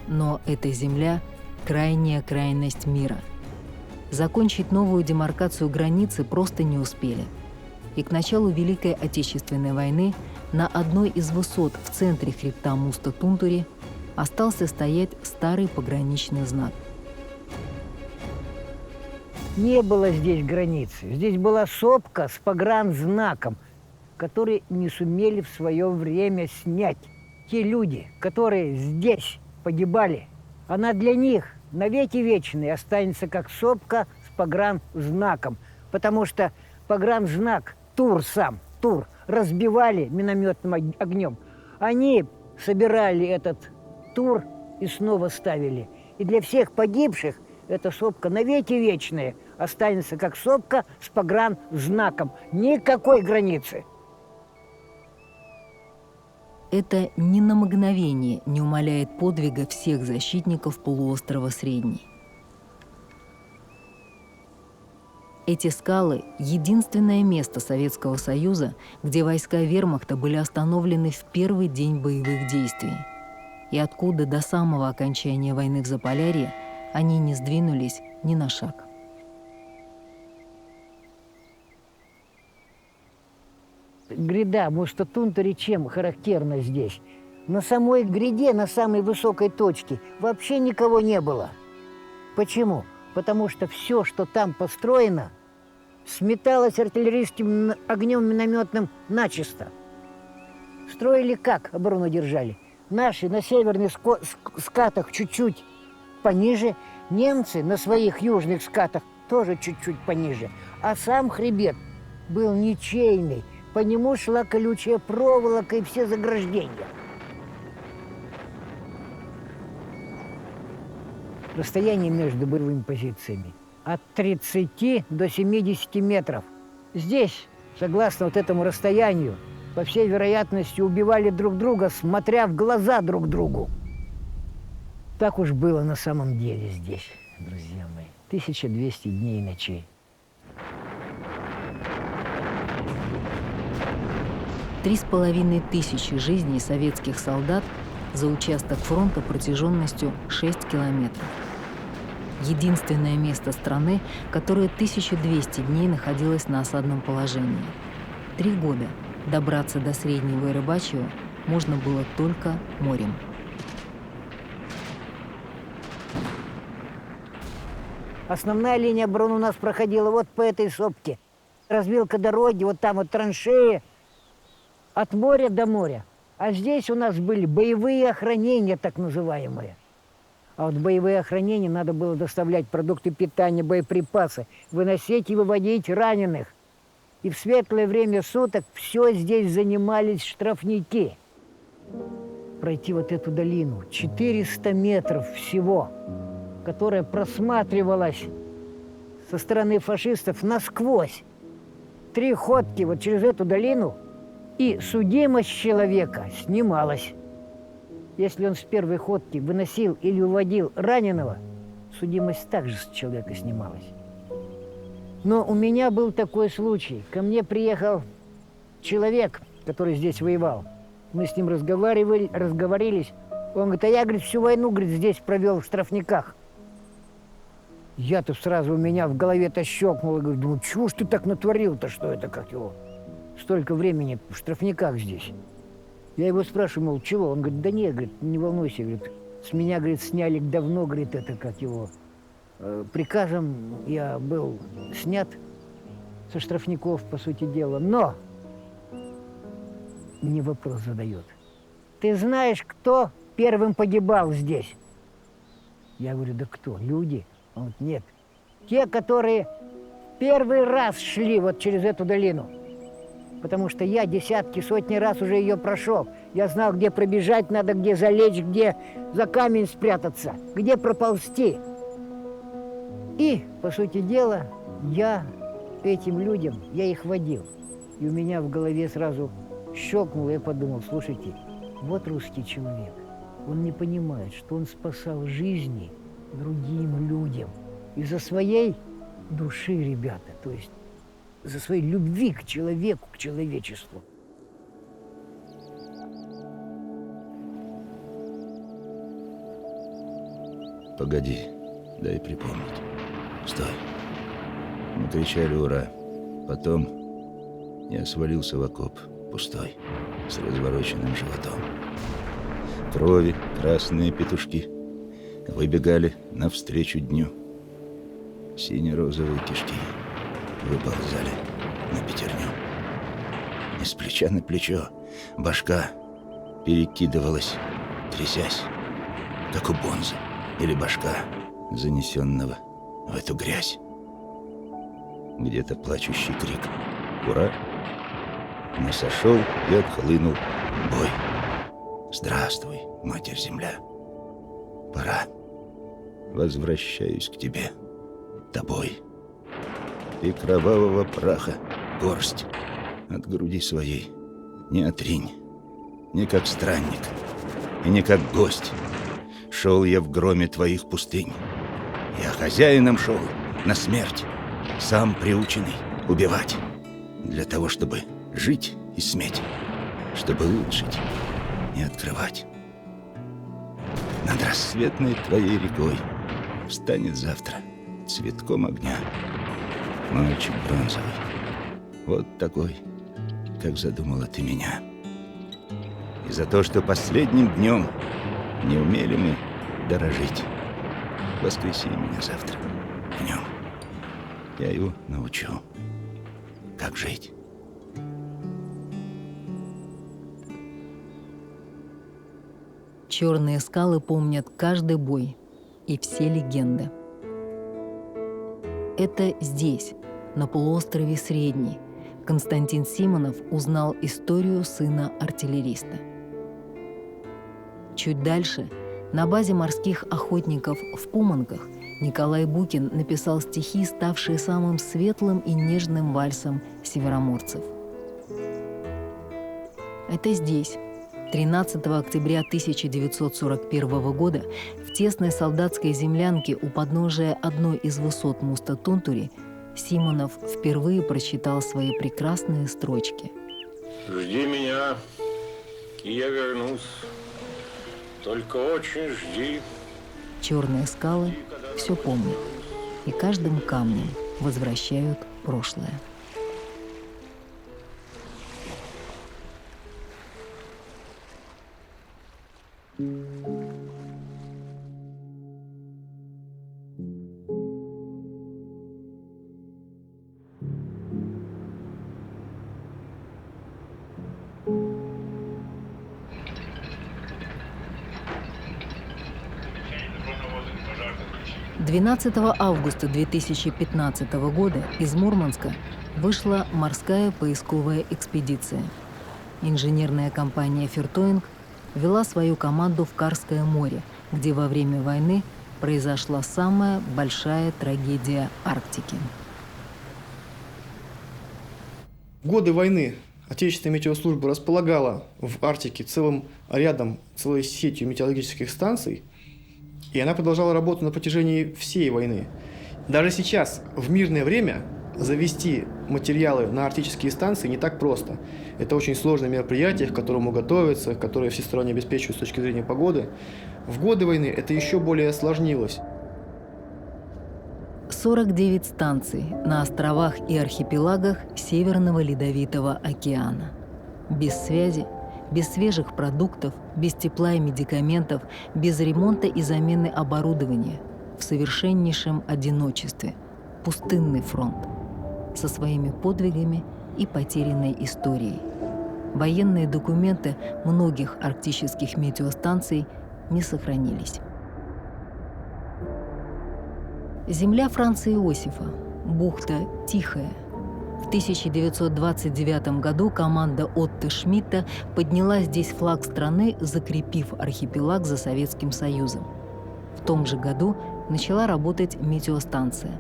Но эта земля – крайняя крайность мира. Закончить новую демаркацию границы просто не успели. И к началу Великой Отечественной войны на одной из высот в центре хребта Муста-Тунтури остался стоять старый пограничный знак. Не было здесь границы. Здесь была сопка с погранзнаком, который не сумели в свое время снять. Те люди, которые здесь погибали, она для них навеки вечные останется как сопка с погранзнаком, потому что погранзнак, Тур сам, Тур, разбивали минометным огнем. Они собирали этот Тур и снова ставили. И для всех погибших эта сопка навеки вечная останется как сопка с погранзнаком. Никакой границы. Это ни на мгновение не умаляет подвига всех защитников полуострова Средний. Эти скалы – единственное место Советского Союза, где войска вермахта были остановлены в первый день боевых действий, и откуда до самого окончания войны в Заполярье они не сдвинулись ни на шаг. Гряда Мустатунтари чем характерна здесь? На самой гряде, на самой высокой точке, вообще никого не было. Почему? Потому что все, что там построено, сметалось артиллерийским огнем минометным начисто. Строили как? Оборону держали. Наши на северных скатах чуть-чуть пониже, немцы на своих южных скатах тоже чуть-чуть пониже. А сам хребет был ничейный. По нему шла колючая проволока и все заграждения. Расстояние между боевыми позициями от 30 до 70 метров. Здесь, согласно вот этому расстоянию, по всей вероятности, убивали друг друга, смотря в глаза друг другу. Так уж было на самом деле здесь, друзья мои. 1200 дней и ночей. 3500 жизней советских солдат за участок фронта протяженностью 6 километров. Единственное место страны, которое 1200 дней находилось на осадном положении. 3 года добраться до Среднего и Рыбачьего можно было только морем. Основная линия обороны у нас проходила вот по этой сопке. Развилка дороги, вот там вот траншеи. От моря до моря. А здесь у нас были боевые охранения, так называемые. А вот боевые охранения надо было доставлять продукты питания, боеприпасы, выносить и выводить раненых. И в светлое время суток все здесь занимались штрафники. Пройти вот эту долину, 400 метров всего, которая просматривалась со стороны фашистов насквозь. 3 ходки вот через эту долину, и судимость человека снималась. Если он с первой ходки выносил или уводил раненого, судимость также с человека снималась. Но у меня был такой случай. Ко мне приехал человек, который здесь воевал. Мы с ним разговорились. Он говорит, а я, говорит, всю войну, говорит, здесь провел в штрафниках. Я-то сразу у меня в голове-то щелкнуло. Говорю, думаю, чего ж ты так натворил-то, что это, как его? Столько времени в штрафниках здесь. Я его спрашиваю, мол, чего? Он говорит, да нет, говорит, не волнуйся, говорит, с меня, говорит, сняли давно, говорит, это как его. Приказом я был снят со штрафников, по сути дела, но мне вопрос задает. Ты знаешь, кто первым погибал здесь? Я говорю, да кто? Люди? Он говорит, нет. Те, которые первый раз шли вот через эту долину. Потому что я десятки, сотни раз уже ее прошел. Я знал, где пробежать надо, где залечь, где за камень спрятаться, где проползти. И, по сути дела, я этим людям, я их водил. И у меня в голове сразу щелкнуло, я подумал, слушайте, вот русский человек. Он не понимает, что он спасал жизни другим людям. Из-за своей души, ребята, то есть за своей любви к человеку, к человечеству. Погоди, дай припомнить. Стой. Мы кричали «Ура!». Потом я свалился в окоп, пустой, с развороченным животом. Крови, красные петушки выбегали навстречу дню. Сине-розовые кишки выползали на пятерню. Из плеча на плечо башка перекидывалась, трясясь. как у Бонза или Башка, занесенного в эту грязь. Где-то плачущий крик «Ура!», но сошел и отхлынул бой. Здравствуй, Матерь-Земля. Пора. Возвращаюсь к тебе, тобой. Ты кровавого праха, горсть от груди своей не отринь, не как странник и не как гость. Шел я в громе твоих пустынь. Я хозяином шел на смерть, сам приученный убивать, для того, чтобы жить и сметь, чтобы улучшить и открывать. Над рассветной твоей рекой встанет завтра цветком огня мальчик бронзовый, вот такой, как задумала ты меня. И за то, что последним днем не умели мы дорожить, воскреси меня завтра в нем. Я его научу, как жить. Черные скалы помнят каждый бой и все легенды. Это здесь, на полуострове Средний, Константин Симонов узнал историю сына артиллериста. Чуть дальше, на базе морских охотников в Пуманках, Николай Букин написал стихи, ставшие самым светлым и нежным вальсом североморцев. Это здесь, 13 октября 1941 года, в тесной солдатской землянке у подножия одной из высот Муста-Тунтури, Симонов впервые прочитал свои прекрасные строчки. «Жди меня, и я вернусь. Только очень жди». Черные скалы все помнят и каждым камнем возвращают прошлое. «12 августа 2015 года из Мурманска вышла морская поисковая экспедиция. Инженерная компания «Фертоинг» вела свою команду в Карское море, где во время войны произошла самая большая трагедия Арктики. В годы войны Отечественная метеослужба располагала в Арктике целым рядом, целой сетью метеорологических станций, и она продолжала работу на протяжении всей войны. Даже сейчас, в мирное время, завести материалы на арктические станции не так просто. Это очень сложное мероприятие, к которому готовятся, которое всесторонне обеспечивают с точки зрения погоды. В годы войны это еще более осложнилось. 49 станций на островах и архипелагах Северного Ледовитого океана. Без связи, без свежих продуктов, без тепла и медикаментов, без ремонта и замены оборудования, в совершеннейшем одиночестве. Пустынный фронт со своими подвигами и потерянной историей. Военные документы многих арктических метеостанций не сохранились. Земля Франца Иосифа, бухта Тихая. В 1929 году команда Отто Шмидта подняла здесь флаг страны, закрепив архипелаг за Советским Союзом. В том же году начала работать метеостанция.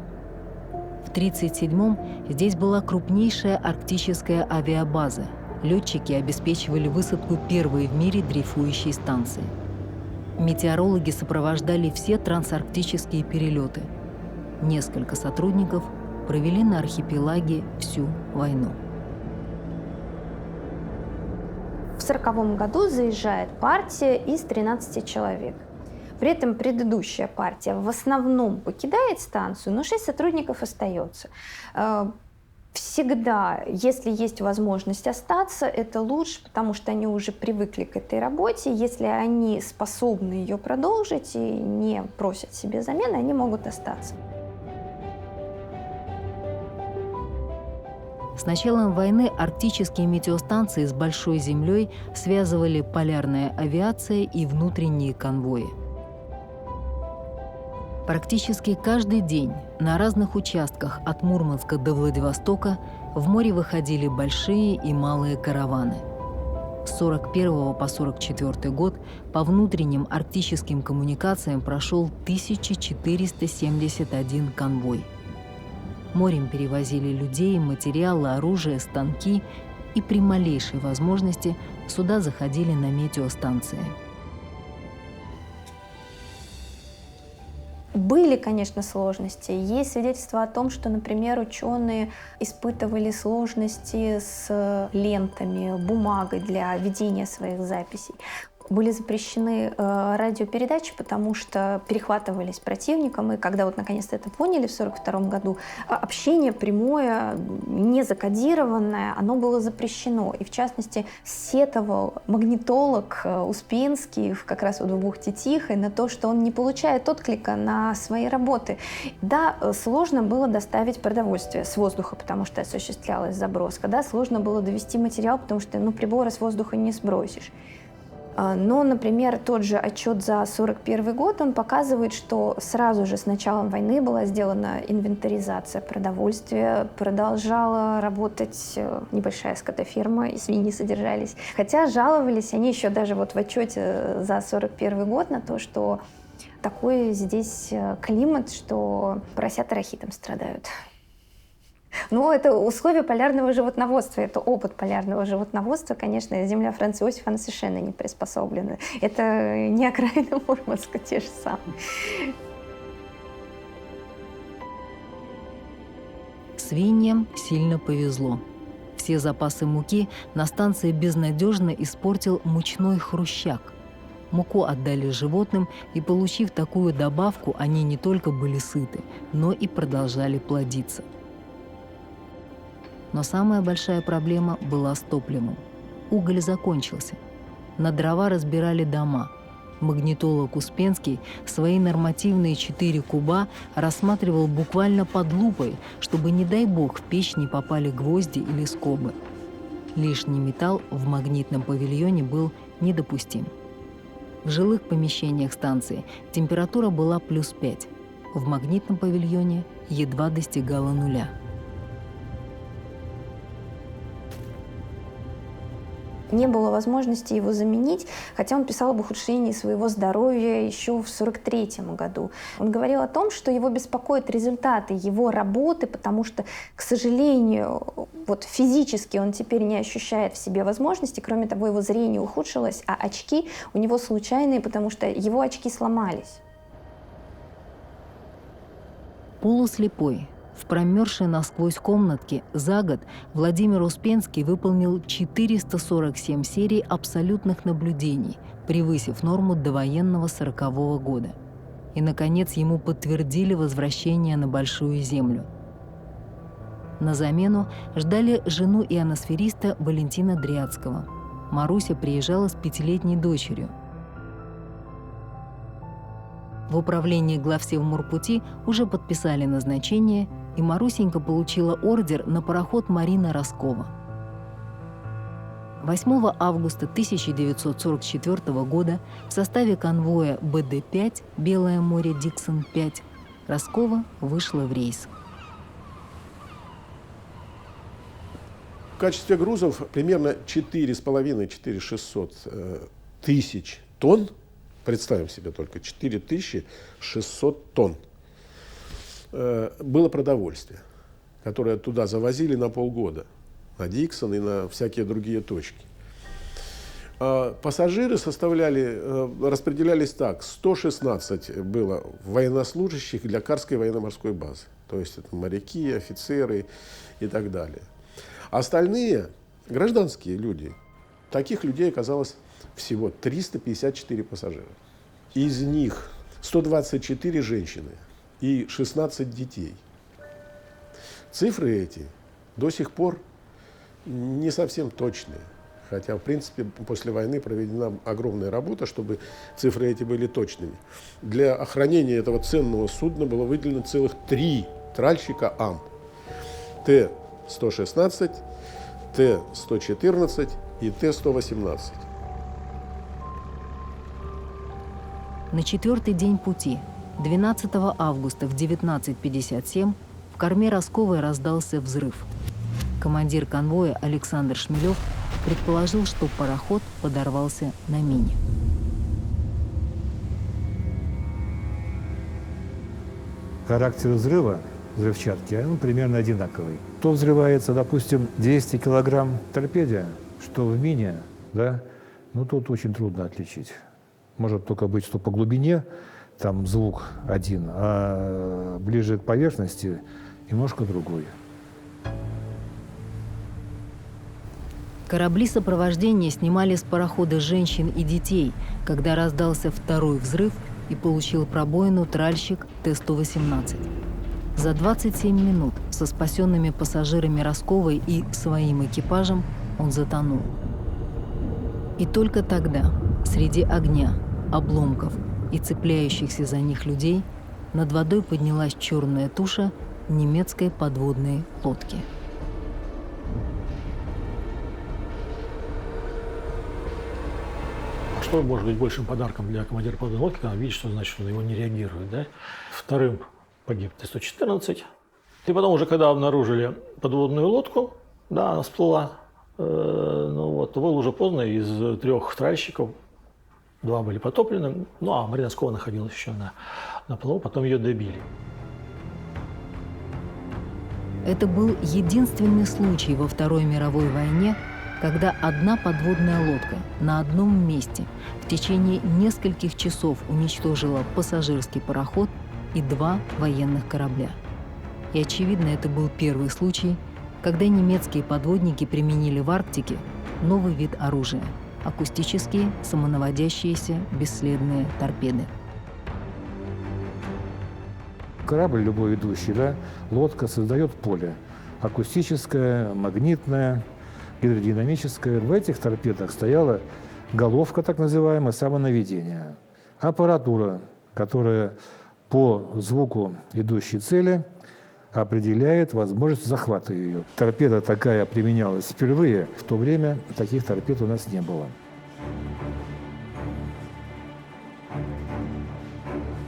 В 1937-м здесь была крупнейшая арктическая авиабаза. Летчики обеспечивали высадку первой в мире дрейфующей станции. Метеорологи сопровождали все трансарктические перелеты. Несколько сотрудников провели на архипелаге всю войну. В 1940 году заезжает партия из 13 человек. При этом предыдущая партия в основном покидает станцию, но 6 сотрудников остается. Всегда, если есть возможность остаться, это лучше, потому что они уже привыкли к этой работе. Если они способны ее продолжить и не просят себе замены, они могут остаться. С началом войны арктические метеостанции с Большой Землей связывали полярная авиация и внутренние конвои. Практически каждый день на разных участках от Мурманска до Владивостока в море выходили большие и малые караваны. С 41 по 44 год по внутренним арктическим коммуникациям прошел 1471 конвой. Морем перевозили людей, материалы, оружие, станки, и при малейшей возможности суда заходили на метеостанции. Были, конечно, сложности. Есть свидетельства о том, что, например, ученые испытывали сложности с лентами, бумагой для ведения своих записей. Были запрещены радиопередачи, потому что перехватывались противником, и когда вот наконец-то это поняли в 1942 году, общение прямое, не закодированное, оно было запрещено. И в частности сетовал магнитолог Успенский как раз вот в бухте Тихой на то, что он не получает отклика на свои работы. Да, сложно было доставить продовольствие с воздуха, потому что осуществлялась заброска. Да, сложно было довести материал, потому что приборы с воздуха не сбросишь. Но, например, тот же отчет за 1941 год, он показывает, что сразу же с началом войны была сделана инвентаризация продовольствия, продолжала работать небольшая скотоферма, и свиньи содержались. Хотя жаловались они еще даже вот в отчете за 1941 год на то, что такой здесь климат, что поросята рахитом страдают. Но это условия полярного животноводства, это опыт полярного животноводства. Конечно, земля Франца Иосифа, она совершенно не приспособлена. Это не окраина Мурманска, те же самые. Свиньям сильно повезло. Все запасы муки на станции безнадежно испортил мучной хрущак. Муку отдали животным, и, получив такую добавку, они не только были сыты, но и продолжали плодиться. Но самая большая проблема была с топливом. Уголь закончился. На дрова разбирали дома. Магнитолог Успенский свои нормативные 4 куба рассматривал буквально под лупой, чтобы, не дай бог, в печь не попали гвозди или скобы. Лишний металл в магнитном павильоне был недопустим. В жилых помещениях станции температура была +5. В магнитном павильоне едва достигала 0. Не было возможности его заменить, хотя он писал об ухудшении своего здоровья еще в 1943 году. Он говорил о том, что его беспокоят результаты его работы, потому что, к сожалению, вот физически он теперь не ощущает в себе возможности, кроме того, его зрение ухудшилось, а очки у него случайные, потому что его очки сломались. Полуслепой, в промерзшей насквозь комнатке за год Владимир Успенский выполнил 447 серий абсолютных наблюдений, превысив норму довоенного 1940 года. И, наконец, ему подтвердили возвращение на Большую Землю. На замену ждали жену ионосфериста Валентина Дряцкого. Маруся приезжала с 5-летней дочерью. В управлении главсевморпути уже подписали назначение, и Марусенька получила ордер на пароход «Марина Роскова». 8 августа 1944 года в составе конвоя БД-5 «Белое море Диксон-5» Роскова вышла в рейс. В качестве грузов примерно 4,5-4,600 тысяч тонн. Представим себе только 4600 тонн было продовольствие, которое туда завозили на полгода, на Диксон и на всякие другие точки. Пассажиры распределялись так: 116 было военнослужащих для Карской военно-морской базы, то есть это моряки, офицеры и так далее. Остальные гражданские люди. Таких людей оказалось всего 354 пассажира. Из них 124 женщины и 16 детей. Цифры эти до сих пор не совсем точные. Хотя, в принципе, после войны проведена огромная работа, чтобы цифры эти были точными. Для охранения этого ценного судна было выделено целых 3 тральщика АМ. Т-116, Т-114 и Т-118. На 4-й день пути, 12 августа в 19:57 в корме Росковой раздался взрыв. Командир конвоя Александр Шмелев предположил, что пароход подорвался на мине. Характер взрыва, взрывчатки, он примерно одинаковый. То взрывается, допустим, 200 килограмм торпеде, что в мине, да, ну тут очень трудно отличить. Может только быть, что по глубине там звук один, а ближе к поверхности немножко другой. Корабли сопровождения снимали с парохода женщин и детей, когда раздался второй взрыв и получил пробоину тральщик Т-118. За 27 минут со спасенными пассажирами Росковой и своим экипажем он затонул. И только тогда, среди огня, обломков и цепляющихся за них людей, над водой поднялась черная туша немецкой подводной лодки. Что может быть большим подарком для командира подводной лодки, когда он видит, что значит, он на него не реагирует, да? Вторым погиб Т-114. И потом уже, когда обнаружили подводную лодку, да, она всплыла, было уже поздно, из 3 тральщиков 2 были потоплены, а Мария Носкова находилась еще на плаву, потом ее добили. Это был единственный случай во Второй мировой войне, когда одна подводная лодка на одном месте в течение нескольких часов уничтожила пассажирский пароход и 2 военных корабля. И, очевидно, это был первый случай, когда немецкие подводники применили в Арктике новый вид оружия – акустические, самонаводящиеся, бесследные торпеды. Корабль любой идущий, да, лодка создает поле – акустическое, магнитное, гидродинамическое. В этих торпедах стояла головка, так называемая, самонаведения. Аппаратура, которая по звуку идущей цели определяет возможность захвата ее. Торпеда такая применялась впервые. В то время таких торпед у нас не было.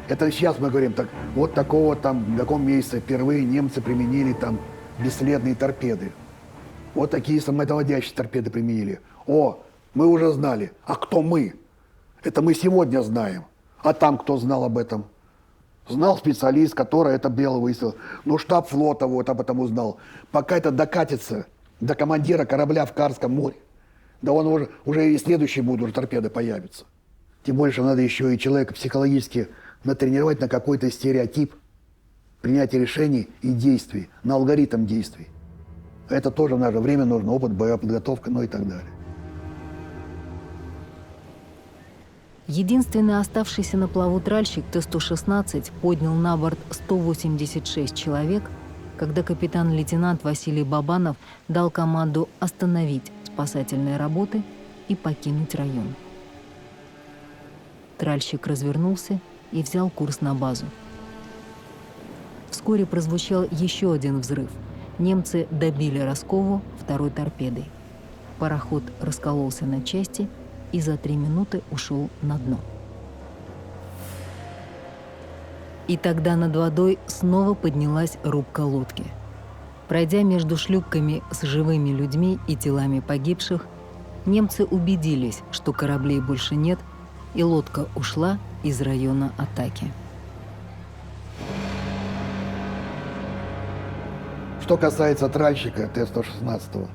Это сейчас мы говорим, так, вот такого там, в таком месяце впервые немцы применили там бесследные торпеды. Вот такие самонаводящие торпеды применили. О, мы уже знали. А кто мы? Это мы сегодня знаем. А там кто знал об этом? Знал специалист, который это дело выяснил. Ну, штаб флота вот об этом узнал. Пока это докатится до командира корабля в Карском море, да он уже и следующие будут, уже торпеды появятся. Тем больше надо еще и человека психологически натренировать на какой-то стереотип принятия решений и действий, на алгоритм действий. Это тоже надо, время нужно, опыт, боеподготовка, и так далее. Единственный оставшийся на плаву тральщик Т-116 поднял на борт 186 человек, когда капитан-лейтенант Василий Бабанов дал команду остановить спасательные работы и покинуть район. Тральщик развернулся и взял курс на базу. Вскоре прозвучал еще один взрыв. Немцы добили Роскову 2-й торпедой. Пароход раскололся на части и за 3 минуты ушел на дно. И тогда над водой снова поднялась рубка лодки. Пройдя между шлюпками с живыми людьми и телами погибших, немцы убедились, что кораблей больше нет, и лодка ушла из района атаки. Что касается тральщика Т-116,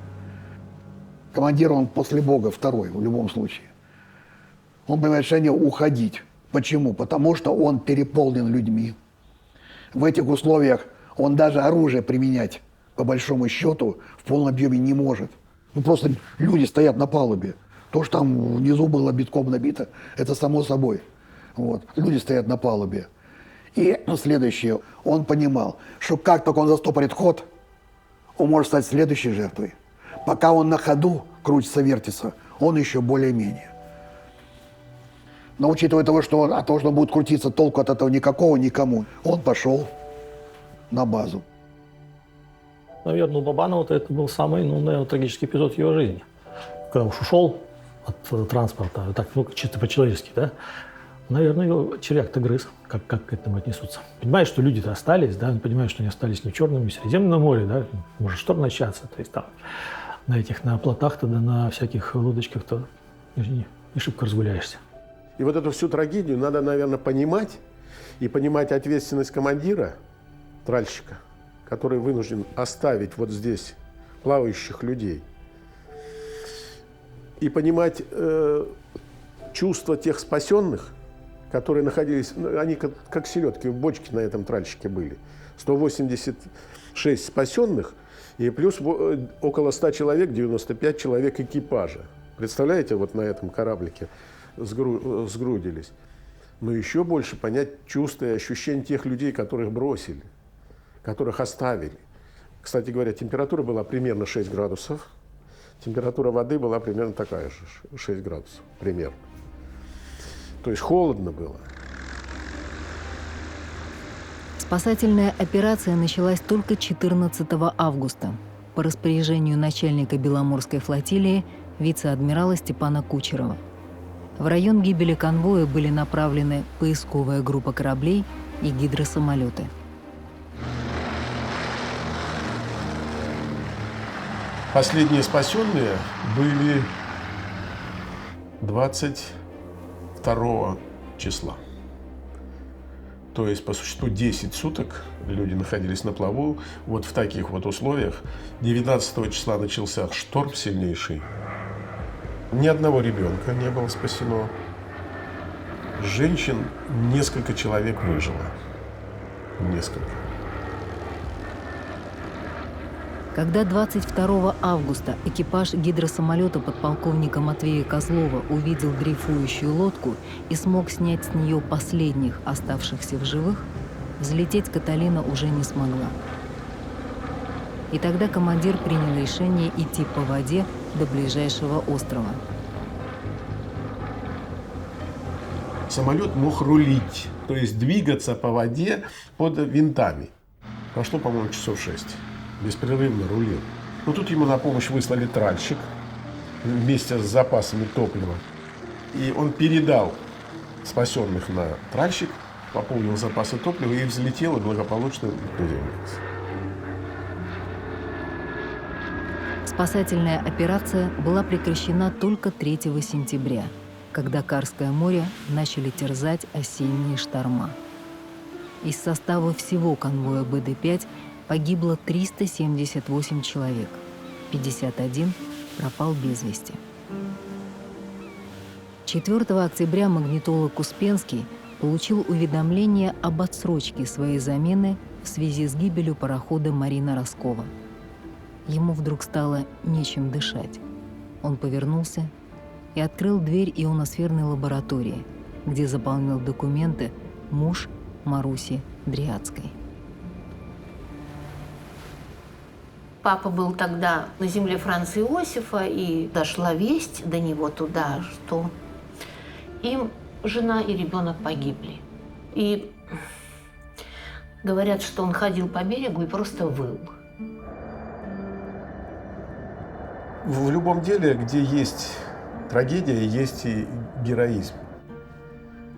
командир он после Бога второй в любом случае. Он принимает решение уходить. Почему? Потому что он переполнен людьми. В этих условиях он даже оружие применять, по большому счету, в полном объеме не может. Ну, просто люди стоят на палубе. То, что там внизу было битком набито, это само собой. Вот. Люди стоят на палубе. И следующее, он понимал, что как только он застопорит ход, он может стать следующей жертвой. Пока он на ходу крутится, вертится, он еще более-менее. Но учитывая того, что он будет крутиться, толку от этого никакого никому, он пошел на базу. Наверное, у Бабанова это был самый, наверное, трагический эпизод его жизни. Когда уж ушел от транспорта, так, чисто по-человечески, да, Наверное, его червяк-то грыз, как к этому отнесутся. Понимаешь, что люди-то остались, да, понимаешь, что они остались не в Черном, не в Средиземном море, да, может шторм начаться, то есть там на плотах-то, да на всяких лодочках-то не шибко разгуляешься. И вот эту всю трагедию надо, наверное, понимать, и понимать ответственность командира, тральщика, который вынужден оставить вот здесь плавающих людей, и понимать чувства тех спасенных, которые находились, они как селедки в бочке на этом тральщике были. 186 спасенных и плюс около 100 человек, 95 человек экипажа. Представляете, вот на этом кораблике сгрудились. Но еще больше понять чувства и ощущения тех людей, которых бросили, которых оставили. Кстати говоря, температура была примерно 6 градусов. Температура воды была примерно такая же, 6 градусов, примерно. То есть холодно было. Спасательная операция началась только 14 августа по распоряжению начальника Беломорской флотилии вице-адмирала Степана Кучерова. В район гибели конвоя были направлены поисковая группа кораблей и гидросамолеты. Последние спасенные были 22 числа. То есть, по существу, 10 суток люди находились на плаву. Вот в таких вот условиях. 19 числа начался шторм сильнейший. Ни одного ребенка не было спасено. Женщин несколько человек выжило. Несколько. Когда 22 августа экипаж гидросамолета подполковника Матвея Козлова увидел дрейфующую лодку и смог снять с нее последних оставшихся в живых, взлететь Каталина уже не смогла. И тогда командир принял решение идти по воде до ближайшего острова. Самолет мог рулить, то есть двигаться по воде под винтами. Прошло, по-моему, часов 6. Беспрерывно рулил. Но тут ему на помощь выслали тральщик вместе с запасами топлива. И он передал спасенных на тральщик, пополнил запасы топлива и взлетел и благополучно приземлился. Спасательная операция была прекращена только 3 сентября, когда Карское море начали терзать осенние шторма. Из состава всего конвоя БД-5 погибло 378 человек, 51 пропал без вести. 4 октября магнитолог Успенский получил уведомление об отсрочке своей замены в связи с гибелью парохода Марина Роскова. Ему вдруг стало нечем дышать. Он повернулся и открыл дверь ионосферной лаборатории, где заполнил документы муж Маруси Дриадской. Папа был тогда на земле Франца Иосифа, и дошла весть до него туда, что им жена и ребенок погибли. И говорят, что он ходил по берегу и просто выл. В любом деле, где есть трагедия, есть и героизм.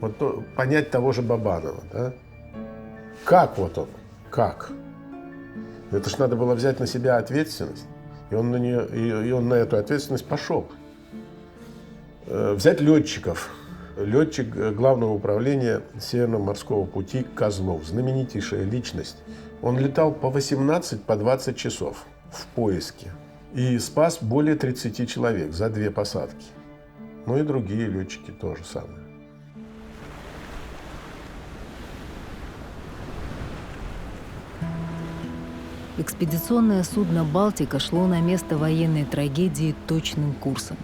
Вот понять того же Бабанова, да? Как вот он? Как? Это ж надо было взять на себя ответственность. И он на эту ответственность пошел. Взять летчиков. Летчик Главного управления Северного морского пути Козлов. Знаменитейшая личность. Он летал по 18, по 20 часов в поиске. И спас более 30 человек за 2 посадки. Ну и другие летчики тоже самое. Экспедиционное судно «Балтика» шло на место военной трагедии точным курсом.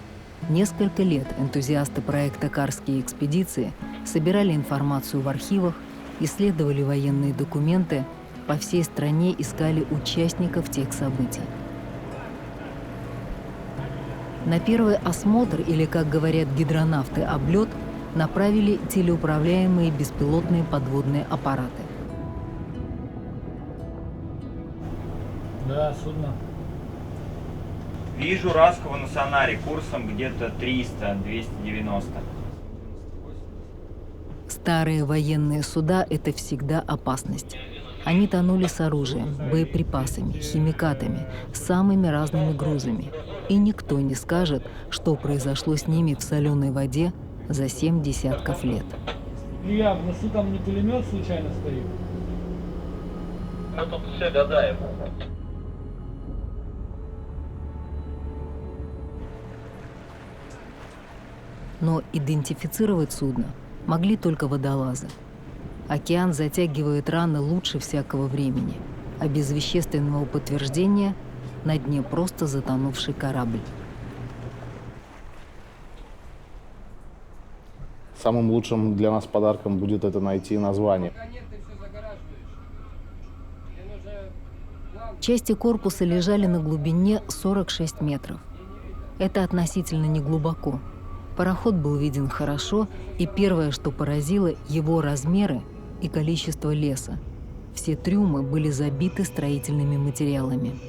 Несколько лет энтузиасты проекта «Карские экспедиции» собирали информацию в архивах, исследовали военные документы, по всей стране искали участников тех событий. На первый осмотр, или, как говорят гидронавты, облет, направили телеуправляемые беспилотные подводные аппараты. Да, судно. Вижу Раскова на сонаре курсом где-то 300-290. Старые военные суда – это всегда опасность. Они тонули с оружием, боеприпасами, химикатами, самыми разными грузами. И никто не скажет, что произошло с ними в соленой воде за 7 десятков лет. Илья, в носу там не пулемет случайно стоит? Мы тут все гадаем. Но идентифицировать судно могли только водолазы. Океан затягивает раны лучше всякого времени, а без вещественного подтверждения на дне просто затонувший корабль. Самым лучшим для нас подарком будет это найти название. Части корпуса лежали на глубине 46 метров. Это относительно неглубоко. Пароход был виден хорошо, и первое, что поразило, его размеры и количество леса. Все трюмы были забиты строительными материалами.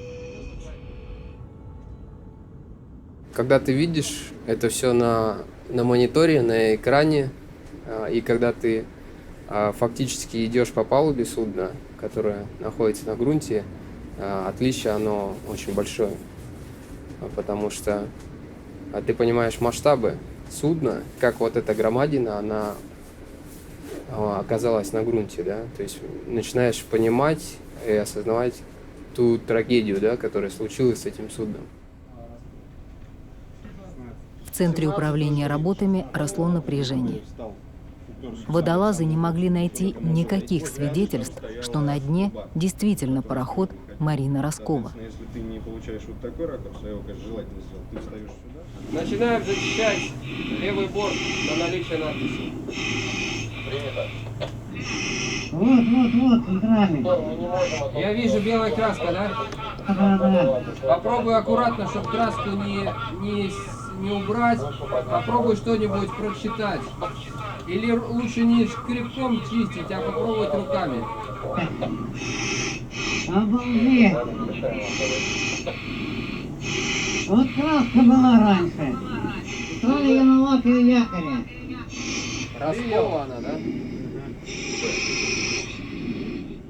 Когда ты видишь это все на мониторе, на экране, и когда ты фактически идешь по палубе судна, которое находится на грунте, отличие оно очень большое, потому что ты понимаешь масштабы судна, как вот эта громадина, она оказалась на грунте, да, то есть начинаешь понимать и осознавать ту трагедию, да, которая случилась с этим судном. В центре управления работами росло напряжение. Водолазы не могли найти никаких свидетельств, что на дне действительно пароход Марина Роскова. Если ты не получаешь вот такой ракурс, я его, конечно, желательно сделать, ты встаешь сюда. Начинаем зачищать левый борт на наличие надписи. Принято. Вот, центральный. Я вижу белая краска, да? Да. Попробуй аккуратно, чтобы краску не убрать. Попробуй что-нибудь прочитать. Или лучше не шкребком чистить, а попробовать руками. Обалдеть. Вот краска была раньше. То ли я на лапе якоря. Роскова она, да?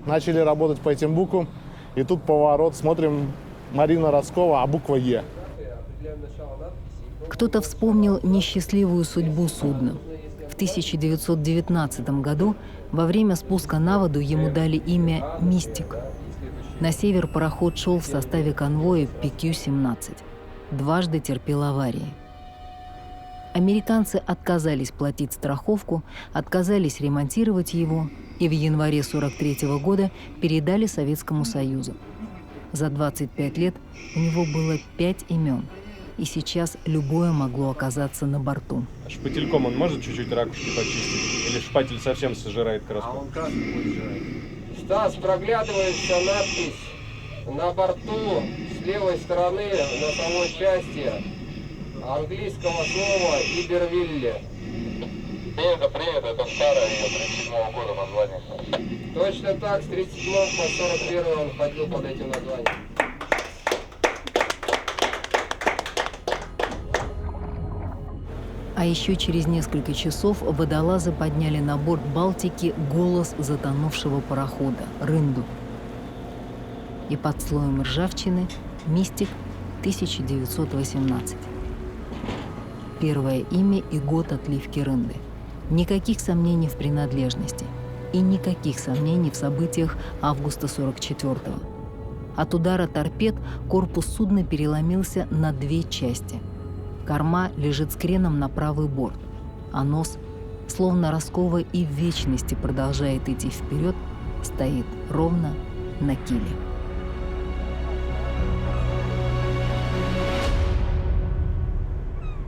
Начали работать по этим буквам, и тут поворот, смотрим, Марина Роскова, а буква Е. Кто-то вспомнил несчастливую судьбу судна. В 1919 году во время спуска на воду ему дали имя «Мистик». На север пароход шел в составе конвоя PQ-17. Дважды терпел аварии. Американцы отказались платить страховку, отказались ремонтировать его и в январе 1943 года передали Советскому Союзу. За 25 лет у него было 5 имен, и сейчас любое могло оказаться на борту. Шпательком он может чуть-чуть ракушки почистить? Или шпатель совсем сожирает краску? А он краску будет жрать. Стас, проглядывается надпись на борту с левой стороны носовой части английского слова «Ибервилле». Принято, это старое, 37-го года название. Точно так, с 37 по 41 он ходил под этим названием. А еще через несколько часов водолазы подняли на борт «Балтики» голос затонувшего парохода – «Рынду». И под слоем ржавчины «Мистик» 1918. Первое имя и год отливки «Рынды». Никаких сомнений в принадлежности. И никаких сомнений в событиях августа 44-го. От удара торпед корпус судна переломился на 2 части. Корма лежит с креном на правый борт, а нос, словно Роскова и в вечности продолжает идти вперед, стоит ровно на киле.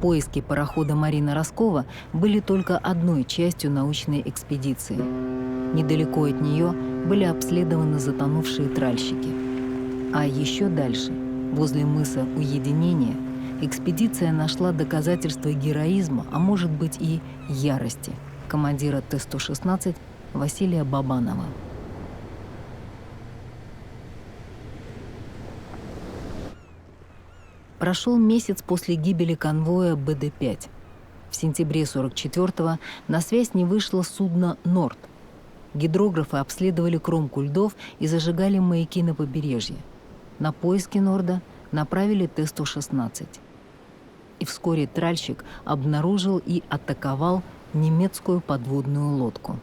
Поиски парохода Марина Роскова были только одной частью научной экспедиции. Недалеко от нее были обследованы затонувшие тральщики. А еще дальше, возле мыса Уединения, экспедиция нашла доказательства героизма, а может быть и ярости, командира Т-116 Василия Бабанова. Прошел месяц после гибели конвоя БД-5. В сентябре 1944-го на связь не вышло судно «Норд». Гидрографы обследовали кромку льдов и зажигали маяки на побережье. На поиски «Норда» направили Т-116. И вскоре тральщик обнаружил и атаковал немецкую подводную лодку.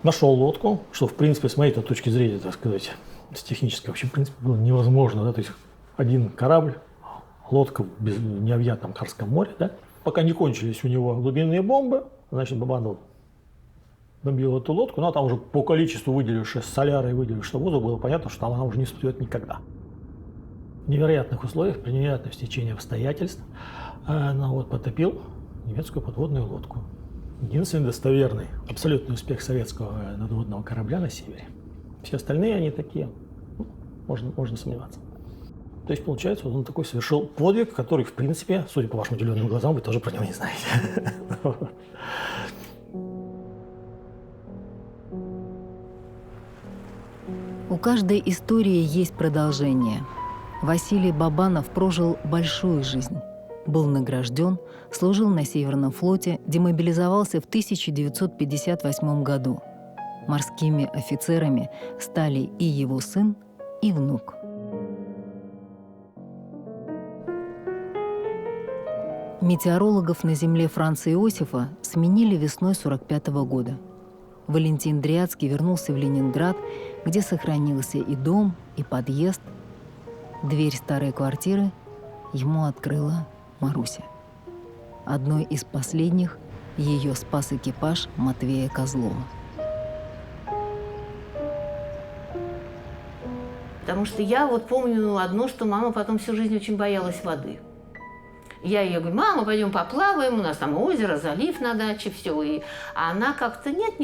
Нашел лодку, что, в принципе, с моей точки зрения, так сказать, с технической вообще, в принципе, было невозможно. Да? То есть один корабль, лодка в необъятном Карском море, да? Пока не кончились у него глубинные бомбы, значит, бомбанул. Бомбил эту лодку, но там уже по количеству выделившись соляры и выделившись воздух, было понятно, что там она уже не всплывет никогда. В невероятных условиях, при невероятном стечении обстоятельств, потопил немецкую подводную лодку. Единственный достоверный, абсолютный успех советского надводного корабля на севере. Все остальные, они такие, можно сомневаться. То есть, получается, он такой совершил подвиг, который, в принципе, судя по вашим удивленным глазам, вы тоже про него не знаете. У каждой истории есть продолжение. Василий Бабанов прожил большую жизнь. Был награжден, служил на Северном флоте, демобилизовался в 1958 году. Морскими офицерами стали и его сын, и внук. Метеорологов на земле Франца Иосифа сменили весной 1945 года. Валентин Дриацкий вернулся в Ленинград, где сохранился и дом, и подъезд. Дверь старой квартиры ему открыла Маруся. Одной из последних ее спас экипаж Матвея Козлова. Потому что я помню одно, что мама потом всю жизнь очень боялась воды. Я ее говорю: мама, пойдем поплаваем, у нас там озеро, залив на даче, все. А она как-то нет.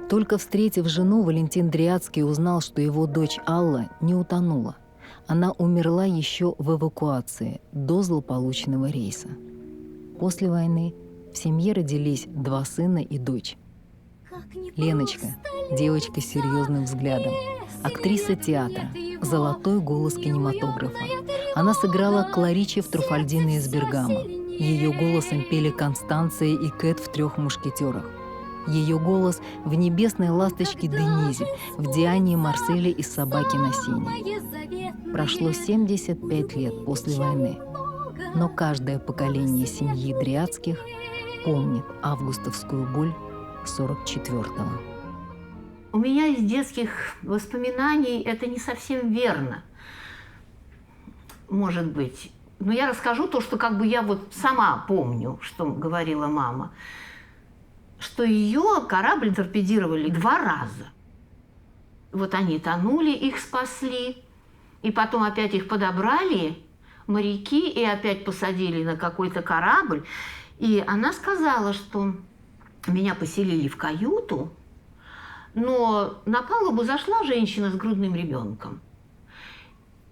Только встретив жену, Валентин Дриацкий узнал, что его дочь Алла не утонула. Она умерла еще в эвакуации, до злополучного рейса. После войны в семье родились 2 сына и дочь. Леночка, девочка с серьезным взглядом, актриса театра, золотой голос кинематографа. Она сыграла Кларичи в «Труфальдино из Бергамо». Ее голосом пели Констанция и Кэт в «Трех мушкетерах». Ее голос в «Небесной ласточке» Денизе, в «Диане и Марселе» из «Собаки на сене». Прошло 75 лет после войны, но каждое поколение семьи Дриацких помнит августовскую боль 44-го. У меня из детских воспоминаний это не совсем верно, может быть. Но я расскажу то, что я сама помню, что говорила мама. Что ее корабль торпедировали 2 раза. Они тонули, их спасли, и потом опять их подобрали моряки и опять посадили на какой-то корабль. И она сказала, что меня поселили в каюту, но на палубу зашла женщина с грудным ребенком.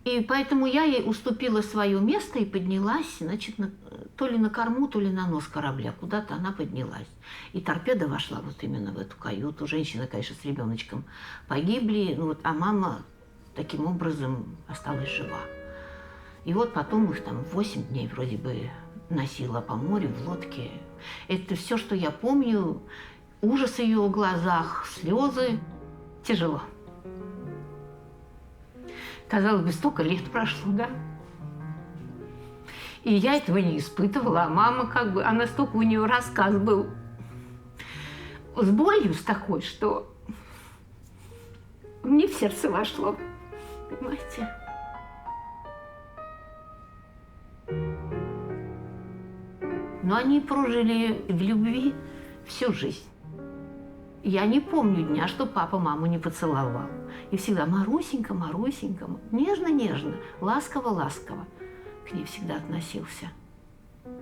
И поэтому я ей уступила свое место и поднялась, то ли на корму, то ли на нос корабля. Куда-то она поднялась. И торпеда вошла именно в эту каюту. Женщина, конечно, с ребеночком погибли, а мама таким образом осталась жива. И потом их 8 дней вроде бы носила по морю в лодке. Это все, что я помню. Ужас в ее глазах, слезы. Тяжело. Казалось бы, столько лет прошло, да? И я этого не испытывала, а мама она столько у нее рассказ был с болью, с такой, что мне в сердце вошло, понимаете? Но они прожили в любви всю жизнь. Я не помню дня, что папа маму не поцеловал. И всегда Марусенька, Марусенька, нежно-нежно, ласково-ласково к ней всегда относился.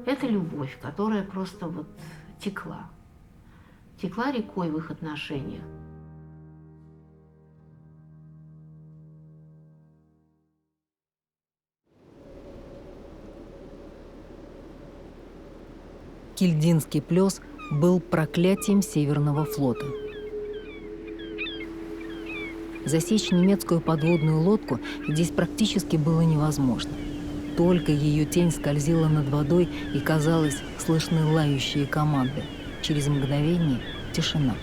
Это любовь, которая просто текла. Текла рекой в их отношениях. Кильдинский плес был проклятием Северного флота. Засечь немецкую подводную лодку здесь практически было невозможно. Только ее тень скользила над водой, и, казалось, слышны лающие команды. Через мгновение тишина.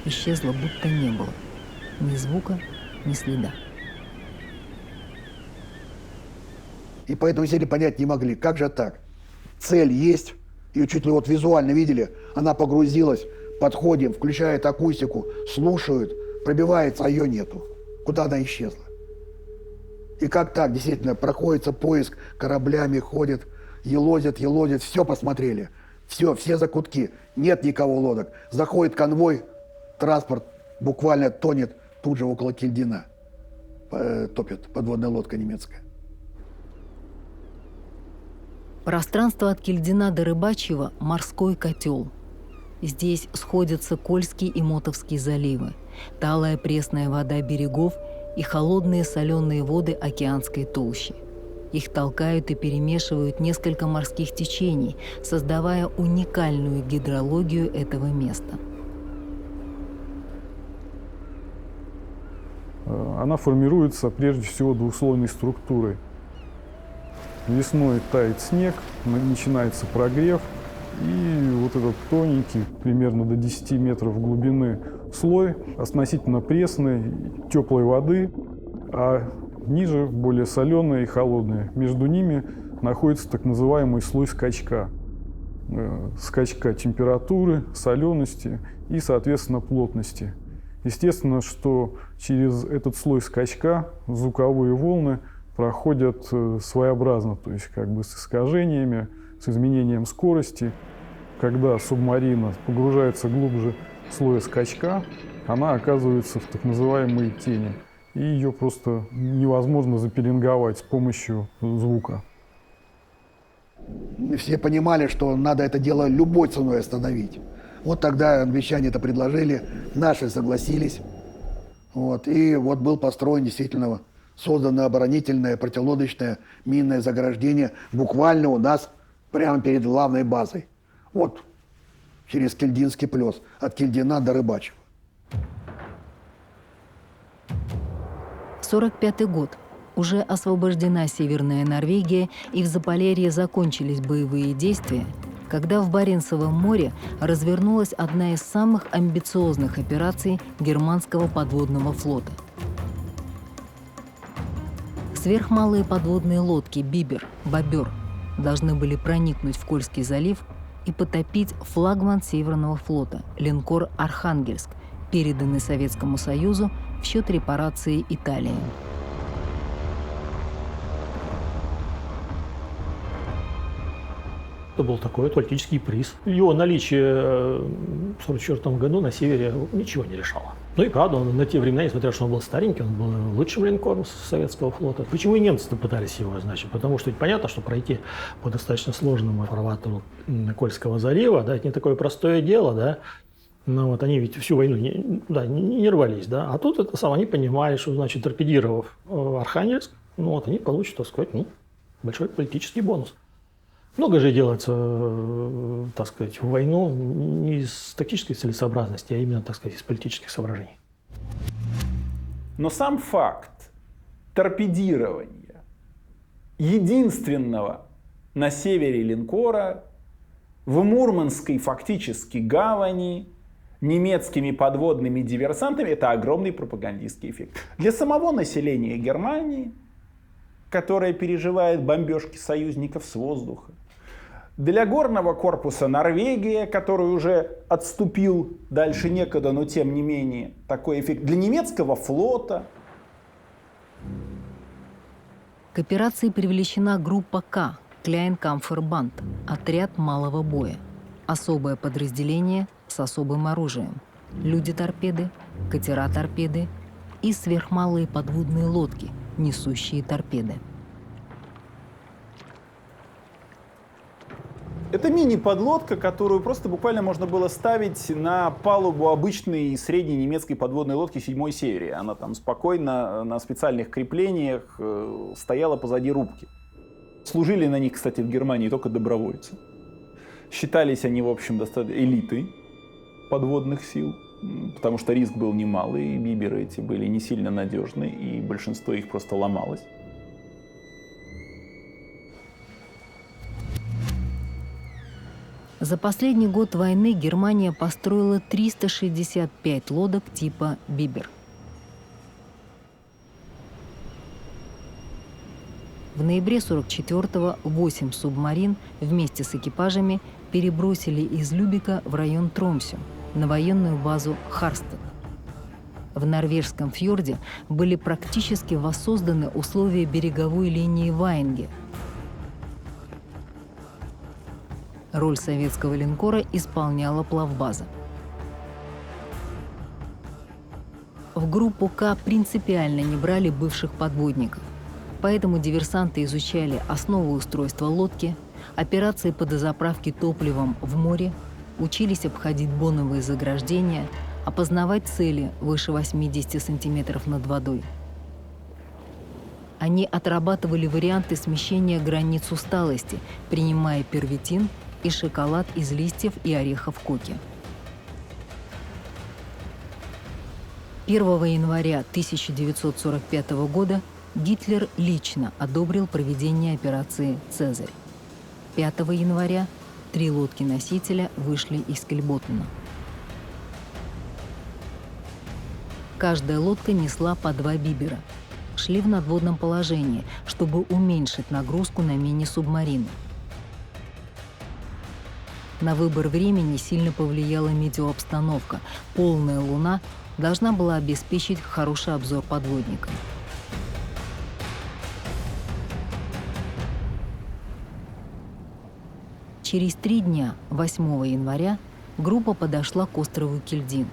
Исчезла, будто не было. Ни звука, ни следа. И поэтому сели понять не могли, как же так? Цель есть, ее чуть ли вот визуально видели, она погрузилась, подходим, включает акустику, слушают, пробивается, а ее нету. Куда она исчезла? И как так, действительно, проходится поиск, кораблями ходят, елозят, все посмотрели. Все закутки, нет никого лодок. Заходит конвой, транспорт буквально тонет тут же около Кильдина. Топит подводная лодка немецкая. Пространство от Кильдина до Рыбачьего – морской котел. Здесь сходятся Кольский и Мотовский заливы, талая пресная вода берегов и холодные соленые воды океанской толщи. Их толкают и перемешивают несколько морских течений, создавая уникальную гидрологию этого места. Она формируется прежде всего двухслойной структурой. Весной тает снег, начинается прогрев, и вот этот тоненький, примерно до 10 метров глубины слой относительно пресной, теплой воды, а ниже более соленая и холодная. Между ними находится так называемый слой скачка. Скачка температуры, солености и, соответственно, плотности. Естественно, что через этот слой скачка звуковые волны проходят своеобразно, то есть как бы с искажениями, с изменением скорости. Когда субмарина погружается глубже слоя скачка, она оказывается в так называемой тени. И ее просто невозможно запеленговать с помощью звука. Все понимали, что надо это дело любой ценой остановить. Вот тогда англичане это предложили, наши согласились. Вот. И вот был построен действительно, создано оборонительное противолодочное минное заграждение буквально у нас прямо перед главной базой. Вот через Кильдинский плес, от Кильдина до Рыбачьего. 1945 год. Уже освобождена Северная Норвегия, и в Заполярье закончились боевые действия, когда в Баренцевом море развернулась одна из самых амбициозных операций германского подводного флота. Сверхмалые подводные лодки «Бибер», «Бобер» должны были проникнуть в Кольский залив и потопить флагман Северного флота – линкор «Архангельск», переданный Советскому Союзу в счет репарации Италии. Это был такой политический приз. Его наличие в 1944 году на севере ничего не решало. Ну и правда, он на те времена, несмотря на то, что он был старенький, он был лучшим линкором советского флота. Почему и немцы пытались его, значит? Потому что ведь понятно, что пройти по достаточно сложному фарватеру Кольского залива, да, это не такое простое дело, да. Но вот они ведь всю войну не рвались, да. А тут это самое, они понимали, что, значит, торпедировав Архангельск, ну вот они получат, так сказать, большой политический бонус. Много же делается, так сказать, в войну не из тактической целесообразности, а именно, так сказать, из политических соображений. Но сам факт торпедирования единственного на севере линкора в Мурманской фактически гавани немецкими подводными диверсантами – это огромный пропагандистский эффект. Для самого населения Германии, которое переживает бомбежки союзников с воздуха, для горного корпуса Норвегии, который уже отступил дальше некуда, но тем не менее такой эффект. Для немецкого флота. К операции привлечена группа К, Кляйн-Камфер-Банд, отряд малого боя. Особое подразделение с особым оружием. Люди-торпеды, катера-торпеды и сверхмалые подводные лодки, несущие торпеды. Это мини-подлодка, которую просто буквально можно было ставить на палубу обычной и средней немецкой подводной лодки 7-й серии. Она там спокойно на специальных креплениях стояла позади рубки. Служили на них, кстати, в Германии только добровольцы. Считались они, в общем, достаточно элитой подводных сил, потому что риск был немалый, и биберы эти были не сильно надежны, и большинство их просто ломалось. За последний год войны Германия построила 365 лодок типа «Бибер». В ноябре 1944-го 8 субмарин вместе с экипажами перебросили из Любека в район Тромсё, на военную базу Харстед. В норвежском фьорде были практически воссозданы условия береговой линии Ваенге. Роль советского линкора исполняла плавбаза. В группу К принципиально не брали бывших подводников, поэтому диверсанты изучали основы устройства лодки, операции по дозаправке топливом в море, учились обходить боновые заграждения, опознавать цели выше 80 сантиметров над водой. Они отрабатывали варианты смещения границ усталости, принимая первитин и шоколад из листьев и орехов коки. 1 января 1945 года Гитлер лично одобрил проведение операции «Цезарь». 5 января 3 лодки-носителя вышли из Кельботтена. Каждая лодка несла по 2 бибера. Шли в надводном положении, чтобы уменьшить нагрузку на мини-субмарины. На выбор времени сильно повлияла метеообстановка. Полная луна должна была обеспечить хороший обзор подводника. Через 3 дня, 8 января, группа подошла к острову Кильдин.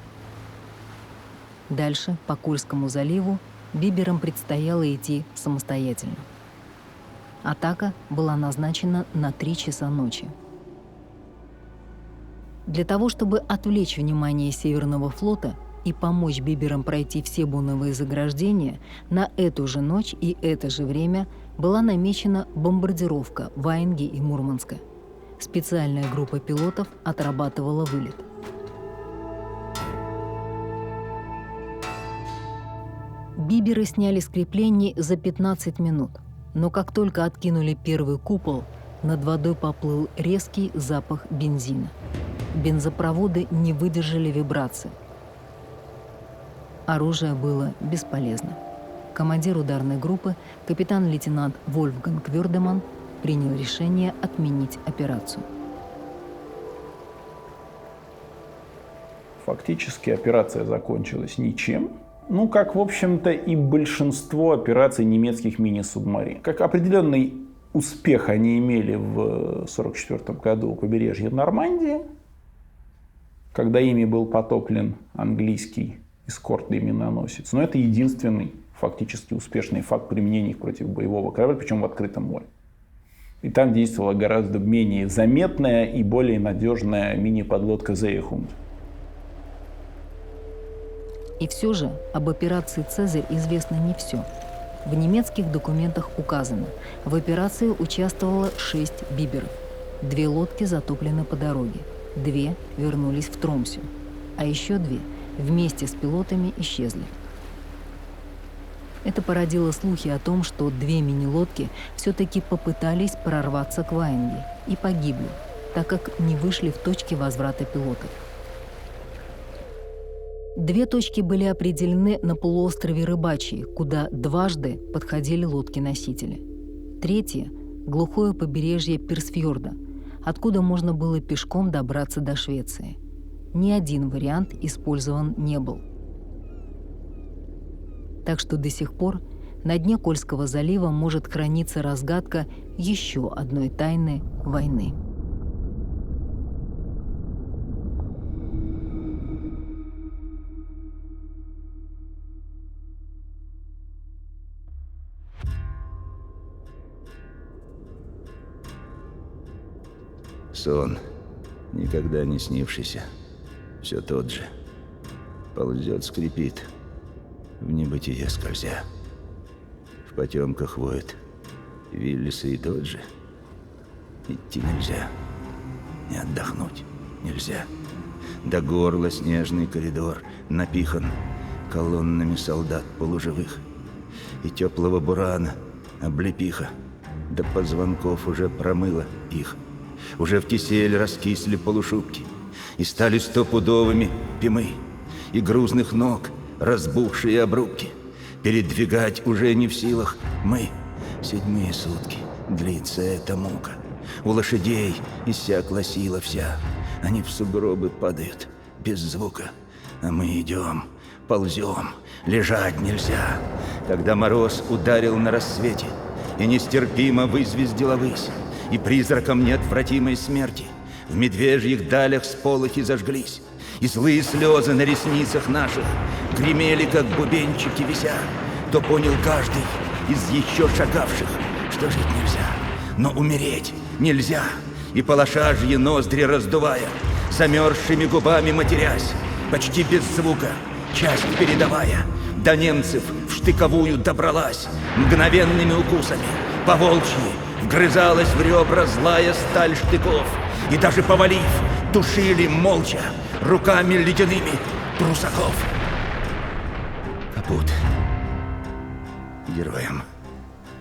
Дальше, по Кольскому заливу, биберам предстояло идти самостоятельно. Атака была назначена на 3 часа ночи. Для того, чтобы отвлечь внимание Северного флота и помочь биберам пройти все боновые заграждения, на эту же ночь и это же время была намечена бомбардировка Ваенги и Мурманска. Специальная группа пилотов отрабатывала вылет. Биберы сняли с креплений за 15 минут, но как только откинули первый купол, над водой поплыл резкий запах бензина. Бензопроводы не выдержали вибрации. Оружие было бесполезно. Командир ударной группы, капитан-лейтенант Вольфганг Вёрдеман, принял решение отменить операцию. Фактически операция закончилась ничем. Ну, как, в общем-то, и большинство операций немецких мини-субмарин. Как определенный успех они имели в 1944 году у побережья Нормандии, когда ими был потоплен английский эскортный миноносец. Но это единственный фактически успешный факт применения их против боевого корабля, причем в открытом море. И там действовала гораздо менее заметная и более надежная мини-подлодка «Зеехунд». И все же об операции «Цезарь» известно не все. В немецких документах указано, в операции участвовало 6 биберов. 2 лодки затоплены по дороге, 2 вернулись в Тромсё, а еще 2 вместе с пилотами исчезли. Это породило слухи о том, что 2 мини-лодки все-таки попытались прорваться к Ваенге и погибли, так как не вышли в точки возврата пилотов. 2 точки были определены на полуострове Рыбачий, куда дважды подходили лодки-носители. 3 – глухое побережье Персфьорда, откуда можно было пешком добраться до Швеции. Ни один вариант использован не был. Так что до сих пор на дне Кольского залива может храниться разгадка еще одной тайны войны. Сон, никогда не снившийся, все тот же. Ползет, скрипит, в небытие скользя. В потемках воет, Виллисы и тот же. Идти нельзя, не отдохнуть нельзя. До горла снежный коридор напихан колоннами солдат полуживых. И теплого бурана облепиха до позвонков уже промыла их. Уже в кисель раскисли полушубки, и стали стопудовыми пимы, и грузных ног разбухшие обрубки. Передвигать уже не в силах мы. 7-е сутки длится эта мука. У лошадей иссякла сила вся. Они в сугробы падают без звука. А мы идем, ползем, лежать нельзя. Когда мороз ударил на рассвете, и нестерпимо вызвездила высь, и призраком неотвратимой смерти в медвежьих далях сполохи зажглись, и злые слезы на ресницах наших гремели, как бубенчики вися, то понял каждый из еще шагавших, что жить нельзя, но умереть нельзя. И по лошажьи ноздри раздувая, замерзшими губами матерясь, почти без звука, часть передавая, до немцев в штыковую добралась, мгновенными укусами, по-волчьи вгрызалась в ребра злая сталь штыков, и даже повалив, душили молча руками ледяными прусаков. Капут героям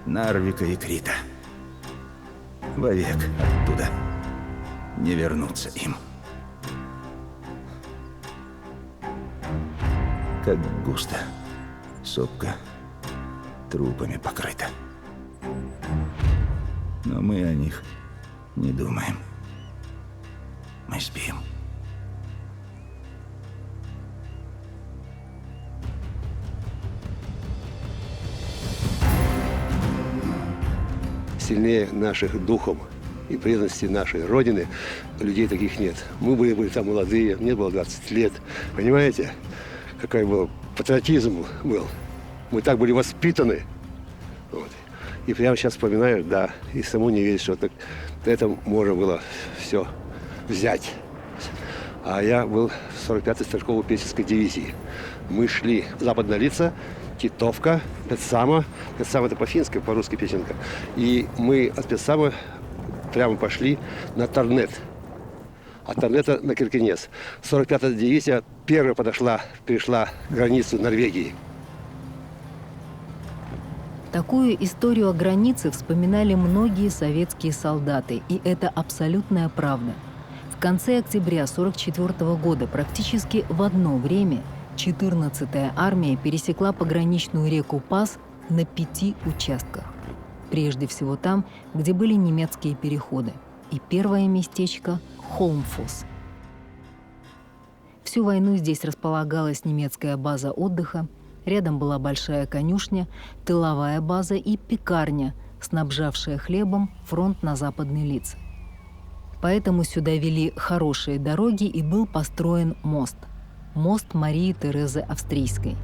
Нарвика и Крита. Вовек оттуда не вернуться им. Как густо сопка трупами покрыта. Но мы о них не думаем. Мы спим. Сильнее наших духом и преданности нашей Родины людей таких нет. Мы были там молодые, мне было 20 лет. Понимаете, какой был патриотизм был. Мы так были воспитаны. Вот. И прямо сейчас вспоминаю, да, и саму не верить, что так, это можно было все взять. А я был в 45-й стрелковой песенской дивизии. Мы шли Западная Лица, Титовка, Петсама. Петсама — это по-фински, по-русски песенка. И мы от Петсама прямо пошли на Торнет. От Торнета на Киркенес. 45-я дивизия первая перешла границу Норвегии. Такую историю о границе вспоминали многие советские солдаты, и это абсолютная правда. В конце октября 1944 года практически в одно время 14-я армия пересекла пограничную реку Пас на 5 участках. Прежде всего там, где были немецкие переходы. И первое местечко – Холмфос. Всю войну здесь располагалась немецкая база отдыха, рядом была большая конюшня, тыловая база и пекарня, снабжавшая хлебом фронт на Западной Лице. Поэтому сюда вели хорошие дороги и был построен мост. Мост Марии Терезы Австрийской.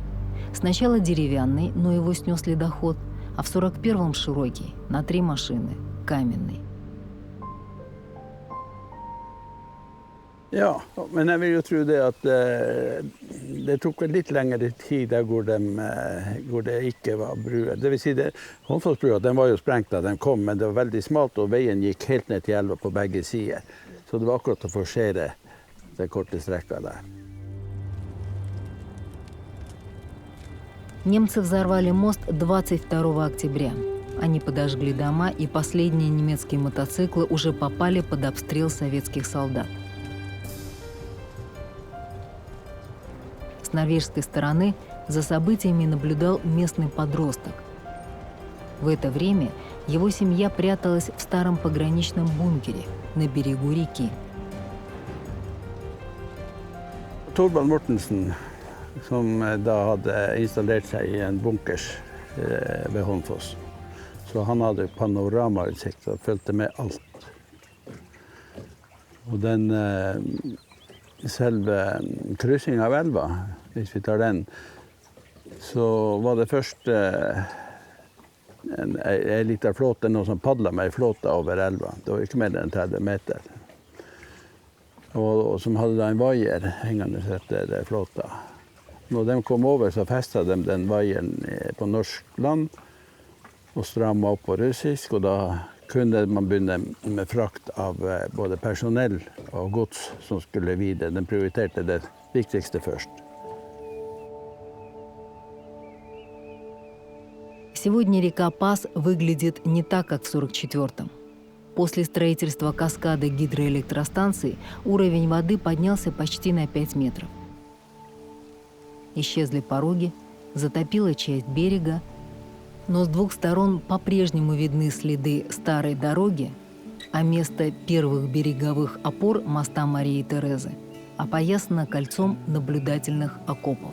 Сначала деревянный, но его снес ледоход, а в 41-м широкий, на 3 машины, каменный. Ja, men jeg vil jo tro det at det tok litt lengre tid der hvor det ikke var bruer. Det vil si det, Hånfossbrua, den var jo sprengt da den kom, men det var veldig smalt, og veien gikk helt ned til elva på begge sider. Så det var akkurat å forsere den korte strekka der. Немцы взорвали мост 22 октября. Они подожгли дома, и последние немецкие мотоциклы уже попали под обстрел советских солдат. С норвежской стороны за событиями наблюдал местный подросток. В это время его семья пряталась в старом пограничном бункере на берегу реки. Torvald Mortensen, som da hadde installert seg i en bunkers ved Hånfoss. Så han hadde panoramautsikt og fulgte med alt. Og den selve kryssingen av elva, hvis vi tar den, så var det først en liten flåte, noen som padlet med en flåte over elva. Det var ikke mer enn 30 meter. Og som hadde da en vaier hengende etter flåta. Når de kom over, så festet de den vaieren på norsk land og strammet opp på russisk, og da kunne man begynne med frakt av både personell og gods som skulle videre. De prioriterte det viktigste først. Сегодня река Пас выглядит не так, как в 1944-м. После строительства каскады гидроэлектростанций уровень воды поднялся почти на 5 метров. Исчезли пороги, затопила часть берега, но с двух сторон по-прежнему видны следы старой дороги, а место первых береговых опор моста Марии Терезы опоясано кольцом наблюдательных окопов.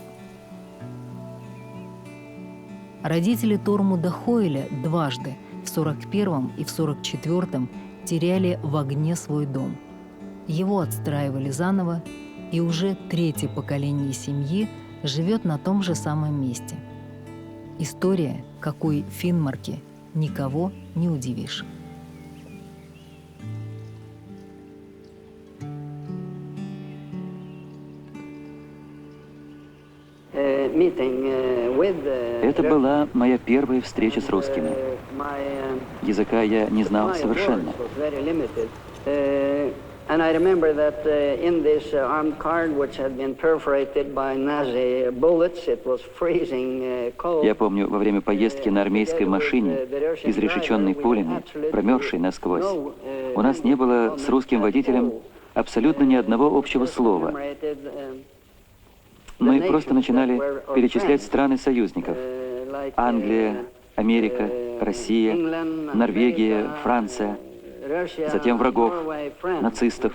Родители Тормуда Хойля дважды, в 41-м и в 44-м, теряли в огне свой дом. Его отстраивали заново, и уже третье поколение семьи живет на том же самом месте. История, какой в Финмарке никого не удивишь. Это была моя первая встреча с русскими. Языка я не знал совершенно. Я помню, во время поездки на армейской машине, изрешеченной пулями, промерзшей насквозь, у нас не было с русским водителем абсолютно ни одного общего слова. Мы просто начинали перечислять страны союзников. Англия, Америка, Россия, Норвегия, Франция. Затем врагов, нацистов.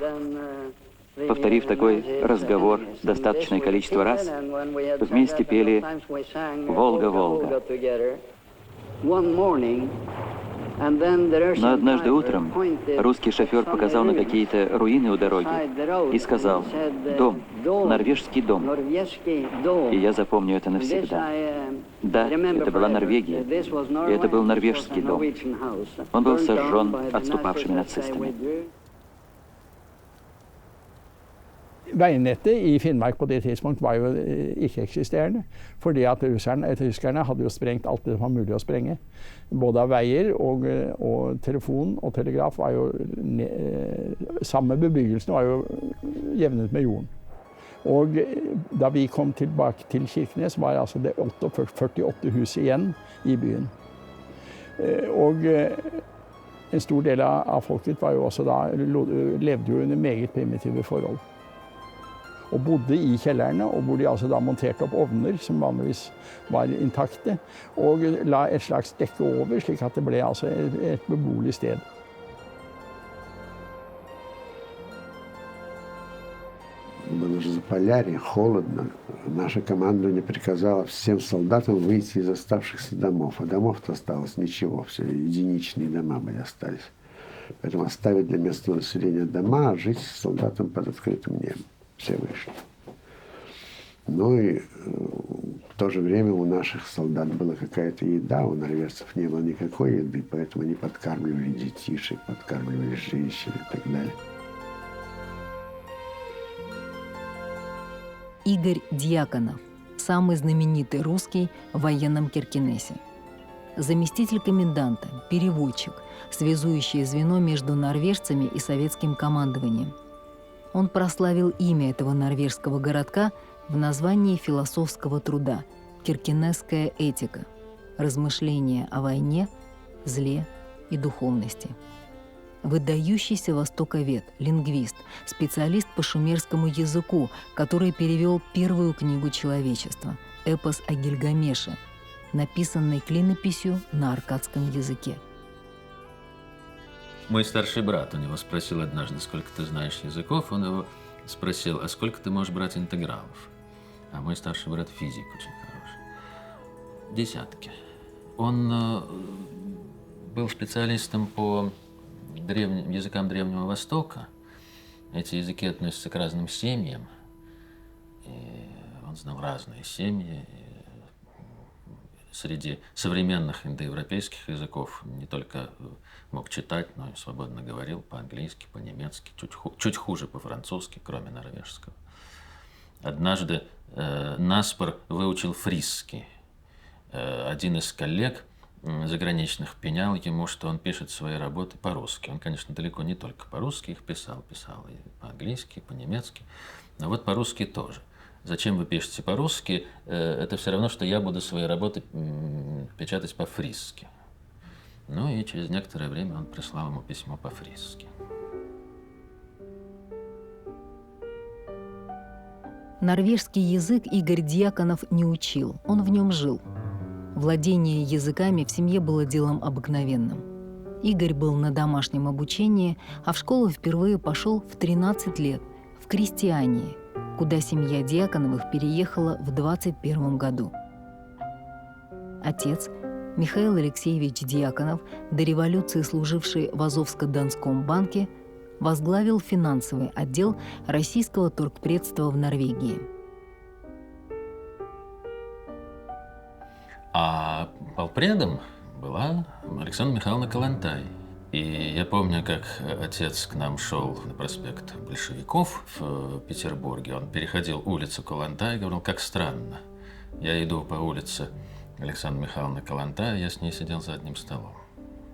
Повторив такой разговор достаточное количество раз, вместе пели «Волга-Волга». Но однажды утром русский шофер показал на какие-то руины у дороги и сказал: «Дом, норвежский дом». И я запомню это навсегда. Да, это была Норвегия, и это был норвежский дом. Он был сожжен отступавшими нацистами. Veinettet i Finnmark på det tidspunkt var jo ikke-eksisterende, fordi at tyskerne hadde jo sprengt alt det var mulig å sprenge. Både av veier og telefon og telegraf var jo samme bebyggelsen var jo jevnet med jorden. Og da vi kom tilbake til Kirkenes var altså det 48 hus igjen i byen. Og en stor del av folket var jo også da, levde jo under meget primitive forhold. Og bodde i kjellerne, og hvor de altså da monterte opp ovner som vanligvis var intakte, og la et slags dekke over, slik at det ble altså et beboelig sted. Было же Заполярье, холодно. Наше командование приказало всем солдатам выйти из оставшихся домов. А домов-то осталось ничего, все единичные дома были остались. Поэтому оставить для местного населения дома, а жить солдатам под открытым небом. Все вышли. Ну и в то же время у наших солдат была какая-то еда, у норвежцев не было никакой еды, поэтому они подкармливали детишек, подкармливали женщин и так далее. Игорь Дьяконов, самый знаменитый русский в военном Киркенесе. Заместитель коменданта, переводчик, связующее звено между норвежцами и советским командованием. Он прославил имя этого норвежского городка в названии философского труда «Киркенесская этика. Размышления о войне, зле и духовности». Выдающийся востоковед, лингвист, специалист по шумерскому языку, который перевел первую книгу человечества «Эпос о Гильгамеше», написанный клинописью на аркадском языке. Мой старший брат у него спросил однажды, сколько ты знаешь языков. Он его спросил, а сколько ты можешь брать интегралов? А мой старший брат физик очень хороший. Десятки. Он был специалистом по языкам Древнего Востока. Эти языки относятся к разным семьям. И он знал разные семьи. Среди современных индоевропейских языков не только мог читать, но и свободно говорил по-английски, по-немецки, чуть хуже по-французски, кроме норвежского. Однажды наспор выучил фрисский. Один из коллег заграничных пенял ему, что он пишет свои работы по-русски. Он, конечно, далеко не только по-русски их писал и по-английски, и по-немецки, но вот по-русски тоже. Зачем вы пишете по-русски? Это все равно, что я буду свои работы печатать по-фрисски. Ну и через некоторое время он прислал ему письмо по-фризски. Норвежский язык Игорь Дьяконов не учил, он в нем жил. Владение языками в семье было делом обыкновенным. Игорь был на домашнем обучении, а в школу впервые пошел в 13 лет, в Крестьянии, куда семья Дьяконовых переехала в 21 году. Отец, Михаил Алексеевич Дьяконов, до революции служивший в Азовско-Донском банке, возглавил финансовый отдел российского торгпредства в Норвегии. А полпредом была Александра Михайловна Калантай. И я помню, как отец к нам шел на проспект Большевиков в Петербурге. Он переходил улицу Калантай и говорил, как странно. Я иду по улице Александра Михайловна Калантай, я с ней сидел за одним столом.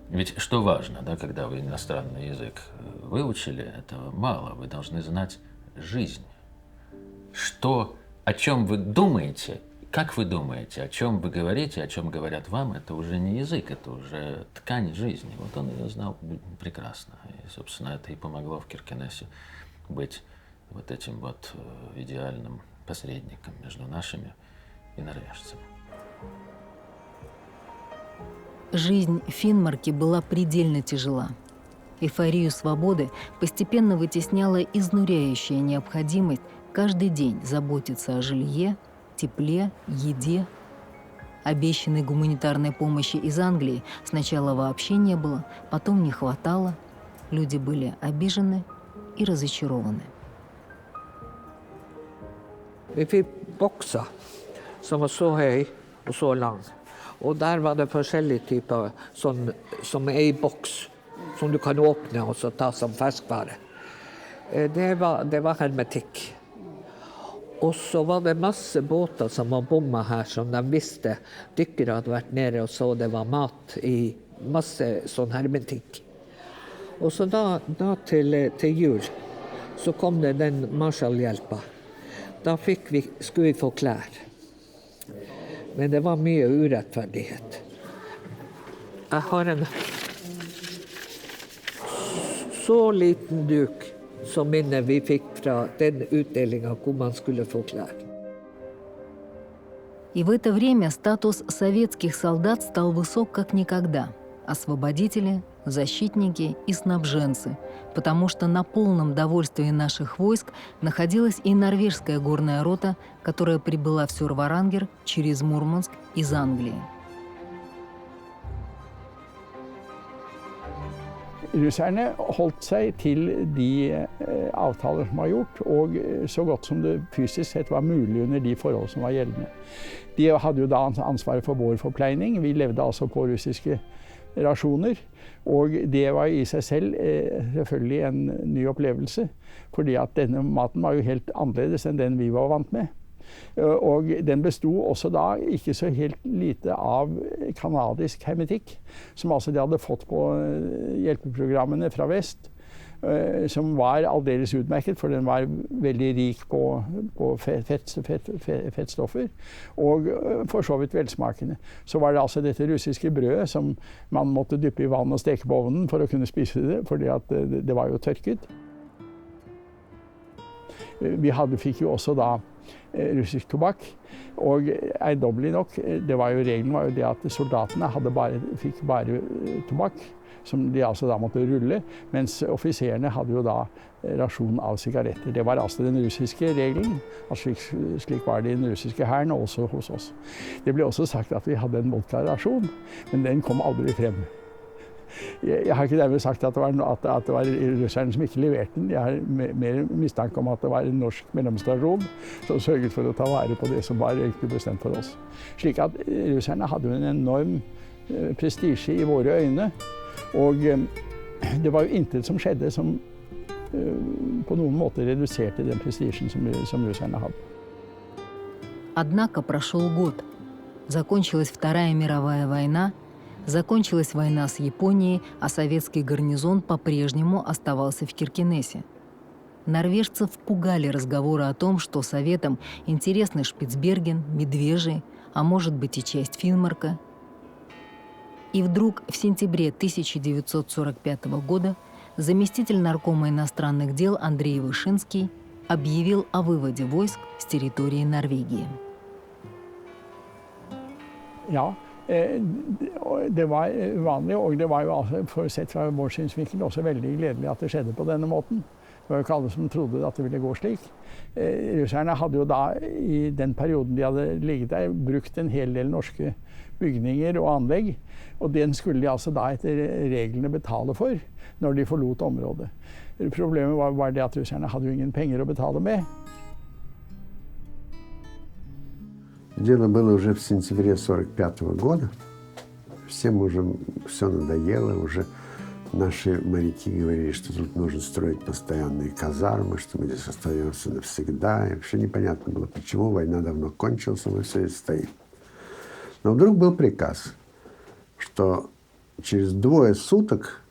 Ведь что важно, да, когда вы иностранный язык выучили, этого мало. Вы должны знать жизнь. Что, о чем вы думаете, как вы думаете, о чем вы говорите, о чем говорят вам, это уже не язык, это уже ткань жизни. Вот он ее знал прекрасно. И, собственно, это и помогло в Киркенесе быть вот этим вот идеальным посредником между нашими и норвежцами. Жизнь в Финмарке была предельно тяжела. Эйфорию свободы постепенно вытесняла изнуряющая необходимость каждый день заботиться о жилье, тепле, еде. Обещанной гуманитарной помощи из Англии сначала вообще не было, потом не хватало. Люди были обижены и разочарованы. Vi fick boxar som var så hög och så lång. Och där var det forskjellige typer som är i box som du kan öppna och så ta som färskvara. Det var hermetikk. Och så var det masse båtar som var bomma här som de visste. Dykkere hade varit nere och så det var mat i masse sån hermetikk. Och så da till jul så kom det den Marshallhjelpa. Da skulle vi få klær. Men det var mye urettferdighet. Jeg har en så liten duk som minne vi fikk fra den utdelingen hvor man skulle få klær. И в это время статус советских солдат стал высок как никогда. Освободители, защитники и снабженцы, потому что на полном довольствии наших войск находилась и норвежская горная рота, которая прибыла в Сюр-Варангер через Мурманск из Англии. Russerne holdt seg til de avtaler som var gjort, og så godt som det fysisk sett var mulig under de forhold som var gjeldende. De hadde jo da ansvaret for vår forpleining. Vi levde altså på russiske rasjoner, og det var i seg selv selvfølgelig en ny opplevelse, fordi at denne maten var jo helt annerledes enn den vi var vant med. Og den bestod også da ikke så helt lite av kanadisk hermetikk, som altså de hadde fått på hjelpeprogrammene fra vest, som var aldeles utmerket, for den var veldig rik på fettstoffer, og for så vidt velsmakende. Så var det altså dette russiske brødet som man måtte dyppe i vann og steke på ovnen for å kunne spise det, fordi at det var jo tørket. Vi fikk jo også da russisk tobakk, og eiendommelig nok, regelen var jo det at soldatene fikk bare tobakk, som de altså da måtte rulle, mens offiserene hadde jo da rasjon av sigaretter. Det var altså den russiske regelen, slik var det i den russiske hæren, og også hos oss. Det ble også sagt at vi hadde en vodka-rasjon, men den kom aldri frem. Jeg har ikke dermed sagt at det var russerne som ikke leverte den. Jeg har mer mistanke om at det var en norsk mellomstasjon som sørget for å ta vare på det som var egentlig bestemt for oss. Slik at russerne hadde en enorm prestisje i våre øyne, og det var jo intet som skjedde som på noen måte reduserte den prestisjen som russerne hadde. Однако прошел год. Закончилась Вторая мировая война, закончилась война с Японией, а советский гарнизон по-прежнему оставался в Киркенесе. Норвежцев пугали разговоры о том, что Советам интересны Шпицберген, Медвежий, а может быть и часть Финмарка. И вдруг в сентябре 1945 года заместитель наркома иностранных дел Андрей Вышинский объявил о выводе войск с территории Норвегии. Ja, det var uvanlig, og det var jo altså, for sett fra vår synsvinkel også veldig gledelig at det skjedde på denne måten. Det var jo ikke alle som trodde at det ville gå slik. Russerne hadde jo da, i den perioden de hadde ligget der, brukt en hel del norske bygninger og anlegg, og den skulle de altså da etter reglene betale for når de forlot området. Problemet var bare det at russerne hadde jo ingen penger å betale med. Дело было уже в сентябре 1945 года. Всем уже все надоело, уже наши моряки говорили, что тут нужно строить постоянные казармы, что мы здесь остаемся навсегда. И вообще непонятно было, почему война давно кончилась, мы все здесь стоим. Но вдруг был приказ, что через 2 суток,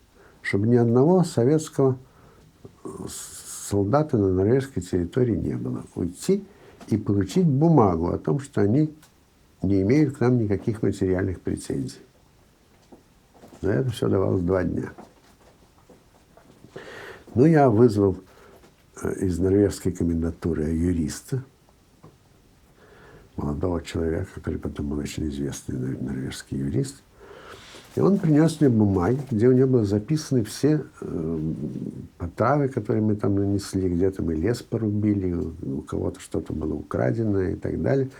чтобы ни одного советского солдата на норвежской территории не было, уйти и получить бумагу о том, что они не имеют к нам никаких материальных претензий. За это все давалось 2 дня. Ну, я вызвал из норвежской комендатуры юриста, молодого человека, который потом был очень известный норвежский юрист. И он принес мне бумаги, где у него были записаны все потравы, которые мы там нанесли, где-то мы лес порубили, у кого-то что-то было украдено и так далее.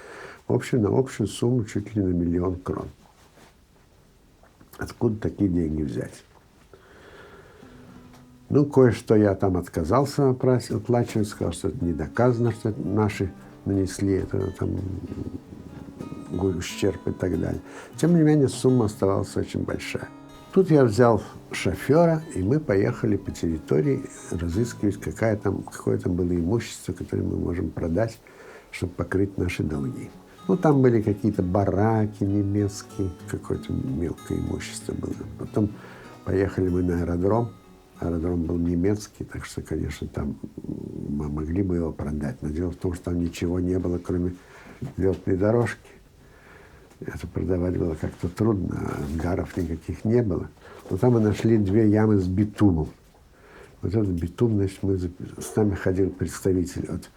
В общем, на общую сумму чуть ли не 1 000 000 крон. Откуда такие деньги взять? Ну, кое-что я там отказался оплачивать, сказал, что это не доказано, что это наши нанесли это там ущерб и так далее. Тем не менее, сумма оставалась очень большая. Тут я взял шофера, и мы поехали по территории разыскивать, какое там было имущество, которое мы можем продать, чтобы покрыть наши долги. Ну, там были какие-то бараки немецкие, какое-то мелкое имущество было. Потом поехали мы на аэродром. Аэродром был немецкий, так что, конечно, там мы могли бы его продать. Но дело в том, что там ничего не было, кроме летной дорожки. Это продавать было как-то трудно, ангаров никаких не было. Но там мы нашли 2 ямы с битумом. Вот этот битум, значит, с нами ходил представитель от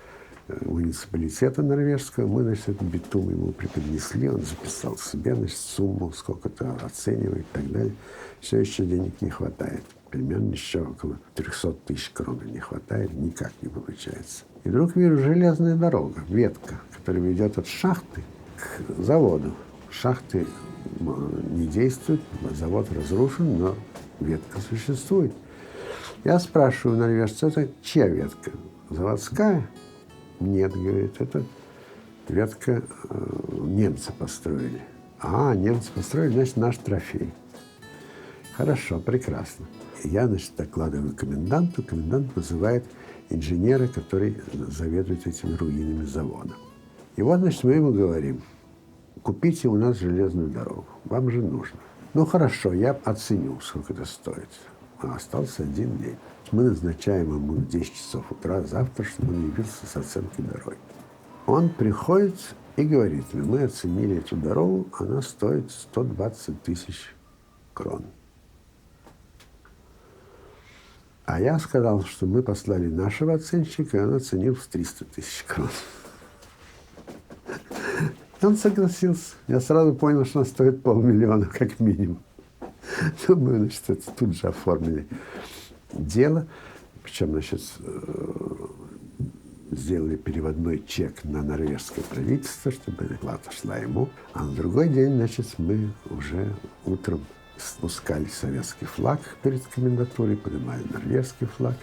муниципалитета норвежского. Мы, значит, этот битум ему преподнесли, он записал себе, значит, сумму, сколько-то оценивает и так далее. Все еще денег не хватает. Примерно еще около 300 000 крон не хватает, никак не получается. И вдруг вижу железная дорога, ветка, которая ведет от шахты к заводу. Шахты не действуют, завод разрушен, но ветка существует. Я спрашиваю норвежца, это чья ветка? Заводская? Нет, говорит, это ветка немцы построили. А, немцы построили, значит, наш трофей. Хорошо, прекрасно. Я, значит, докладываю коменданту. Комендант вызывает инженера, который заведует этими руинами завода. И вот, значит, мы ему говорим, купите у нас железную дорогу, вам же нужно. Ну, хорошо, я оценю, сколько это стоит. А остался 1 день. Мы назначаем ему в 10 часов утра завтра, чтобы он явился с оценкой дороги. Он приходит и говорит, мы оценили эту дорогу, она стоит 120 000 крон. А я сказал, что мы послали нашего оценщика, и он оценил в 300 000 крон. Он согласился. Я сразу понял, что она стоит 500 000 как минимум. Ну, мы, значит, это тут же оформили дело. Причем, значит, сделали переводной чек на норвежское правительство, чтобы плата шла ему. А на другой день, значит, мы уже утром спускали советский флаг перед комендатурой, поднимали норвежский флаг.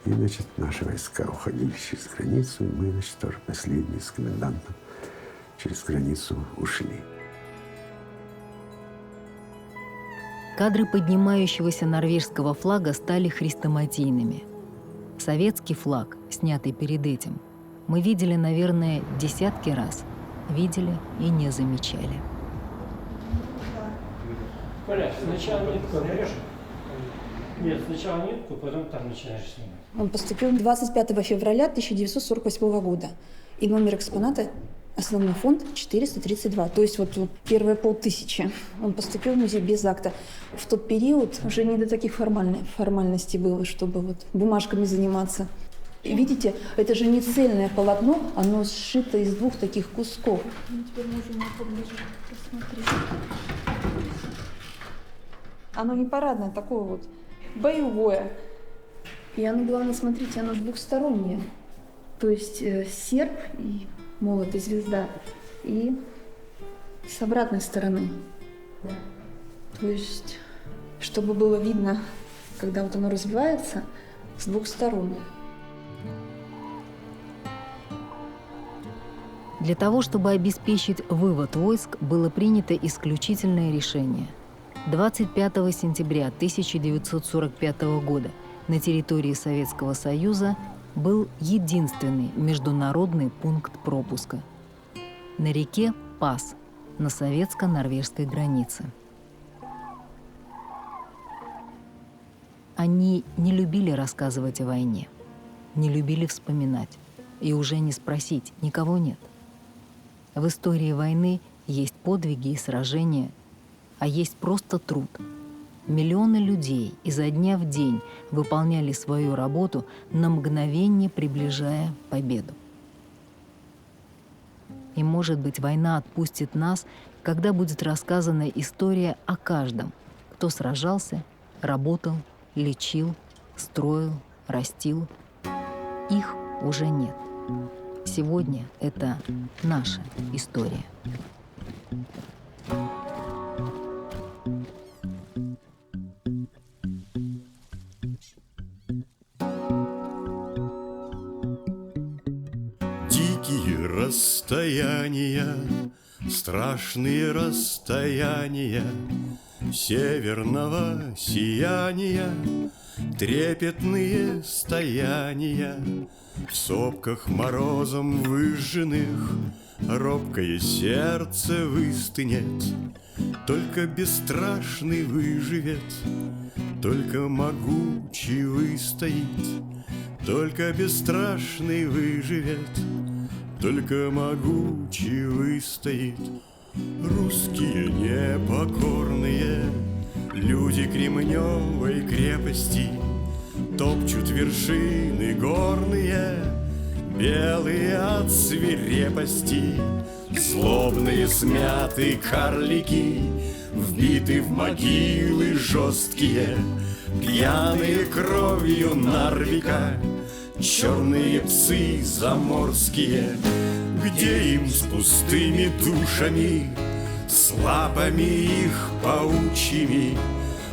И, значит, наши войска уходили через границу, и мы, значит, тоже последние с комендантом через границу ушли. Кадры поднимающегося норвежского флага стали хрестоматийными. Советский флаг, снятый перед этим, мы видели, наверное, десятки раз. Видели и не замечали. Сначала нитку режешь? Нет, сначала нитку, потом там начинаешь снимать. Он поступил 25 февраля 1948 года. И номер экспоната Основной фонд 432, то есть вот первые 500. Он поступил в музей без акта. В тот период уже не до таких формальностей было, чтобы вот бумажками заниматься. И видите, это же не цельное полотно, оно сшито из 2 таких кусков. Теперь можем поближе посмотреть. Оно не парадное, такое вот боевое. И оно, главное, смотрите, оно двухстороннее. То есть серп и молот и звезда. И с обратной стороны. Да. То есть, чтобы было видно, когда вот оно развивается, с 2 сторон. Для того, чтобы обеспечить вывод войск, было принято исключительное решение. 25 сентября 1945 года на территории Советского Союза был единственный международный пункт пропуска на реке Пас на советско-норвежской границе. Они не любили рассказывать о войне, не любили вспоминать, и уже не спросить никого нет. В истории войны есть подвиги и сражения, а есть просто труд. Миллионы людей изо дня в день выполняли свою работу, на мгновение приближая победу. И, может быть, война отпустит нас, когда будет рассказана история о каждом, кто сражался, работал, лечил, строил, растил. Их уже нет. Сегодня это наша история. Дикие расстояния, страшные расстояния северного сияния, трепетные стояния в сопках морозом выжженных, робкое сердце выстынет, только бесстрашный выживет, только могучий выстоит, только бесстрашный выживет, только могучий выстоит. Русские непокорные люди Кремневой крепости топчут вершины горные, белые от свирепости, злобные смятые карлики, вбиты в могилы жесткие, пьяные кровью Нарвика, черные псы заморские, где им с пустыми душами, с лапами их паучьими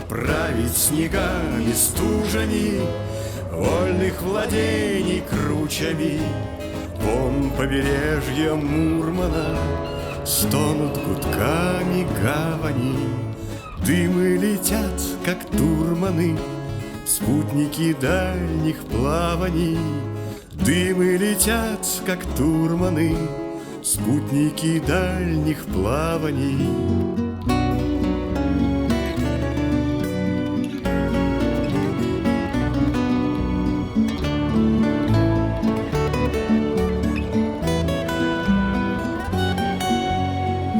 править снегами стужами вольных владений кручами. Вон побережья Мурмана стонут гудками гавани, дымы летят, как турманы, спутники дальних плаваний. Дымы летят, как турманы, спутники дальних плаваний.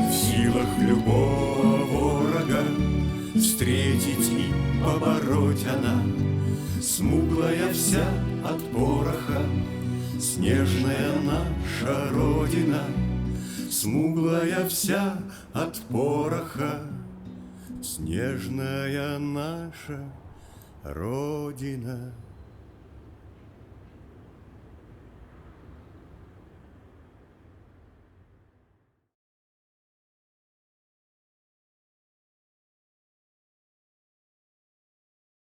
В силах любого ворога встретить и побороть она, смуглая вся от пороха, снежная наша Родина, смуглая вся от пороха, снежная наша Родина.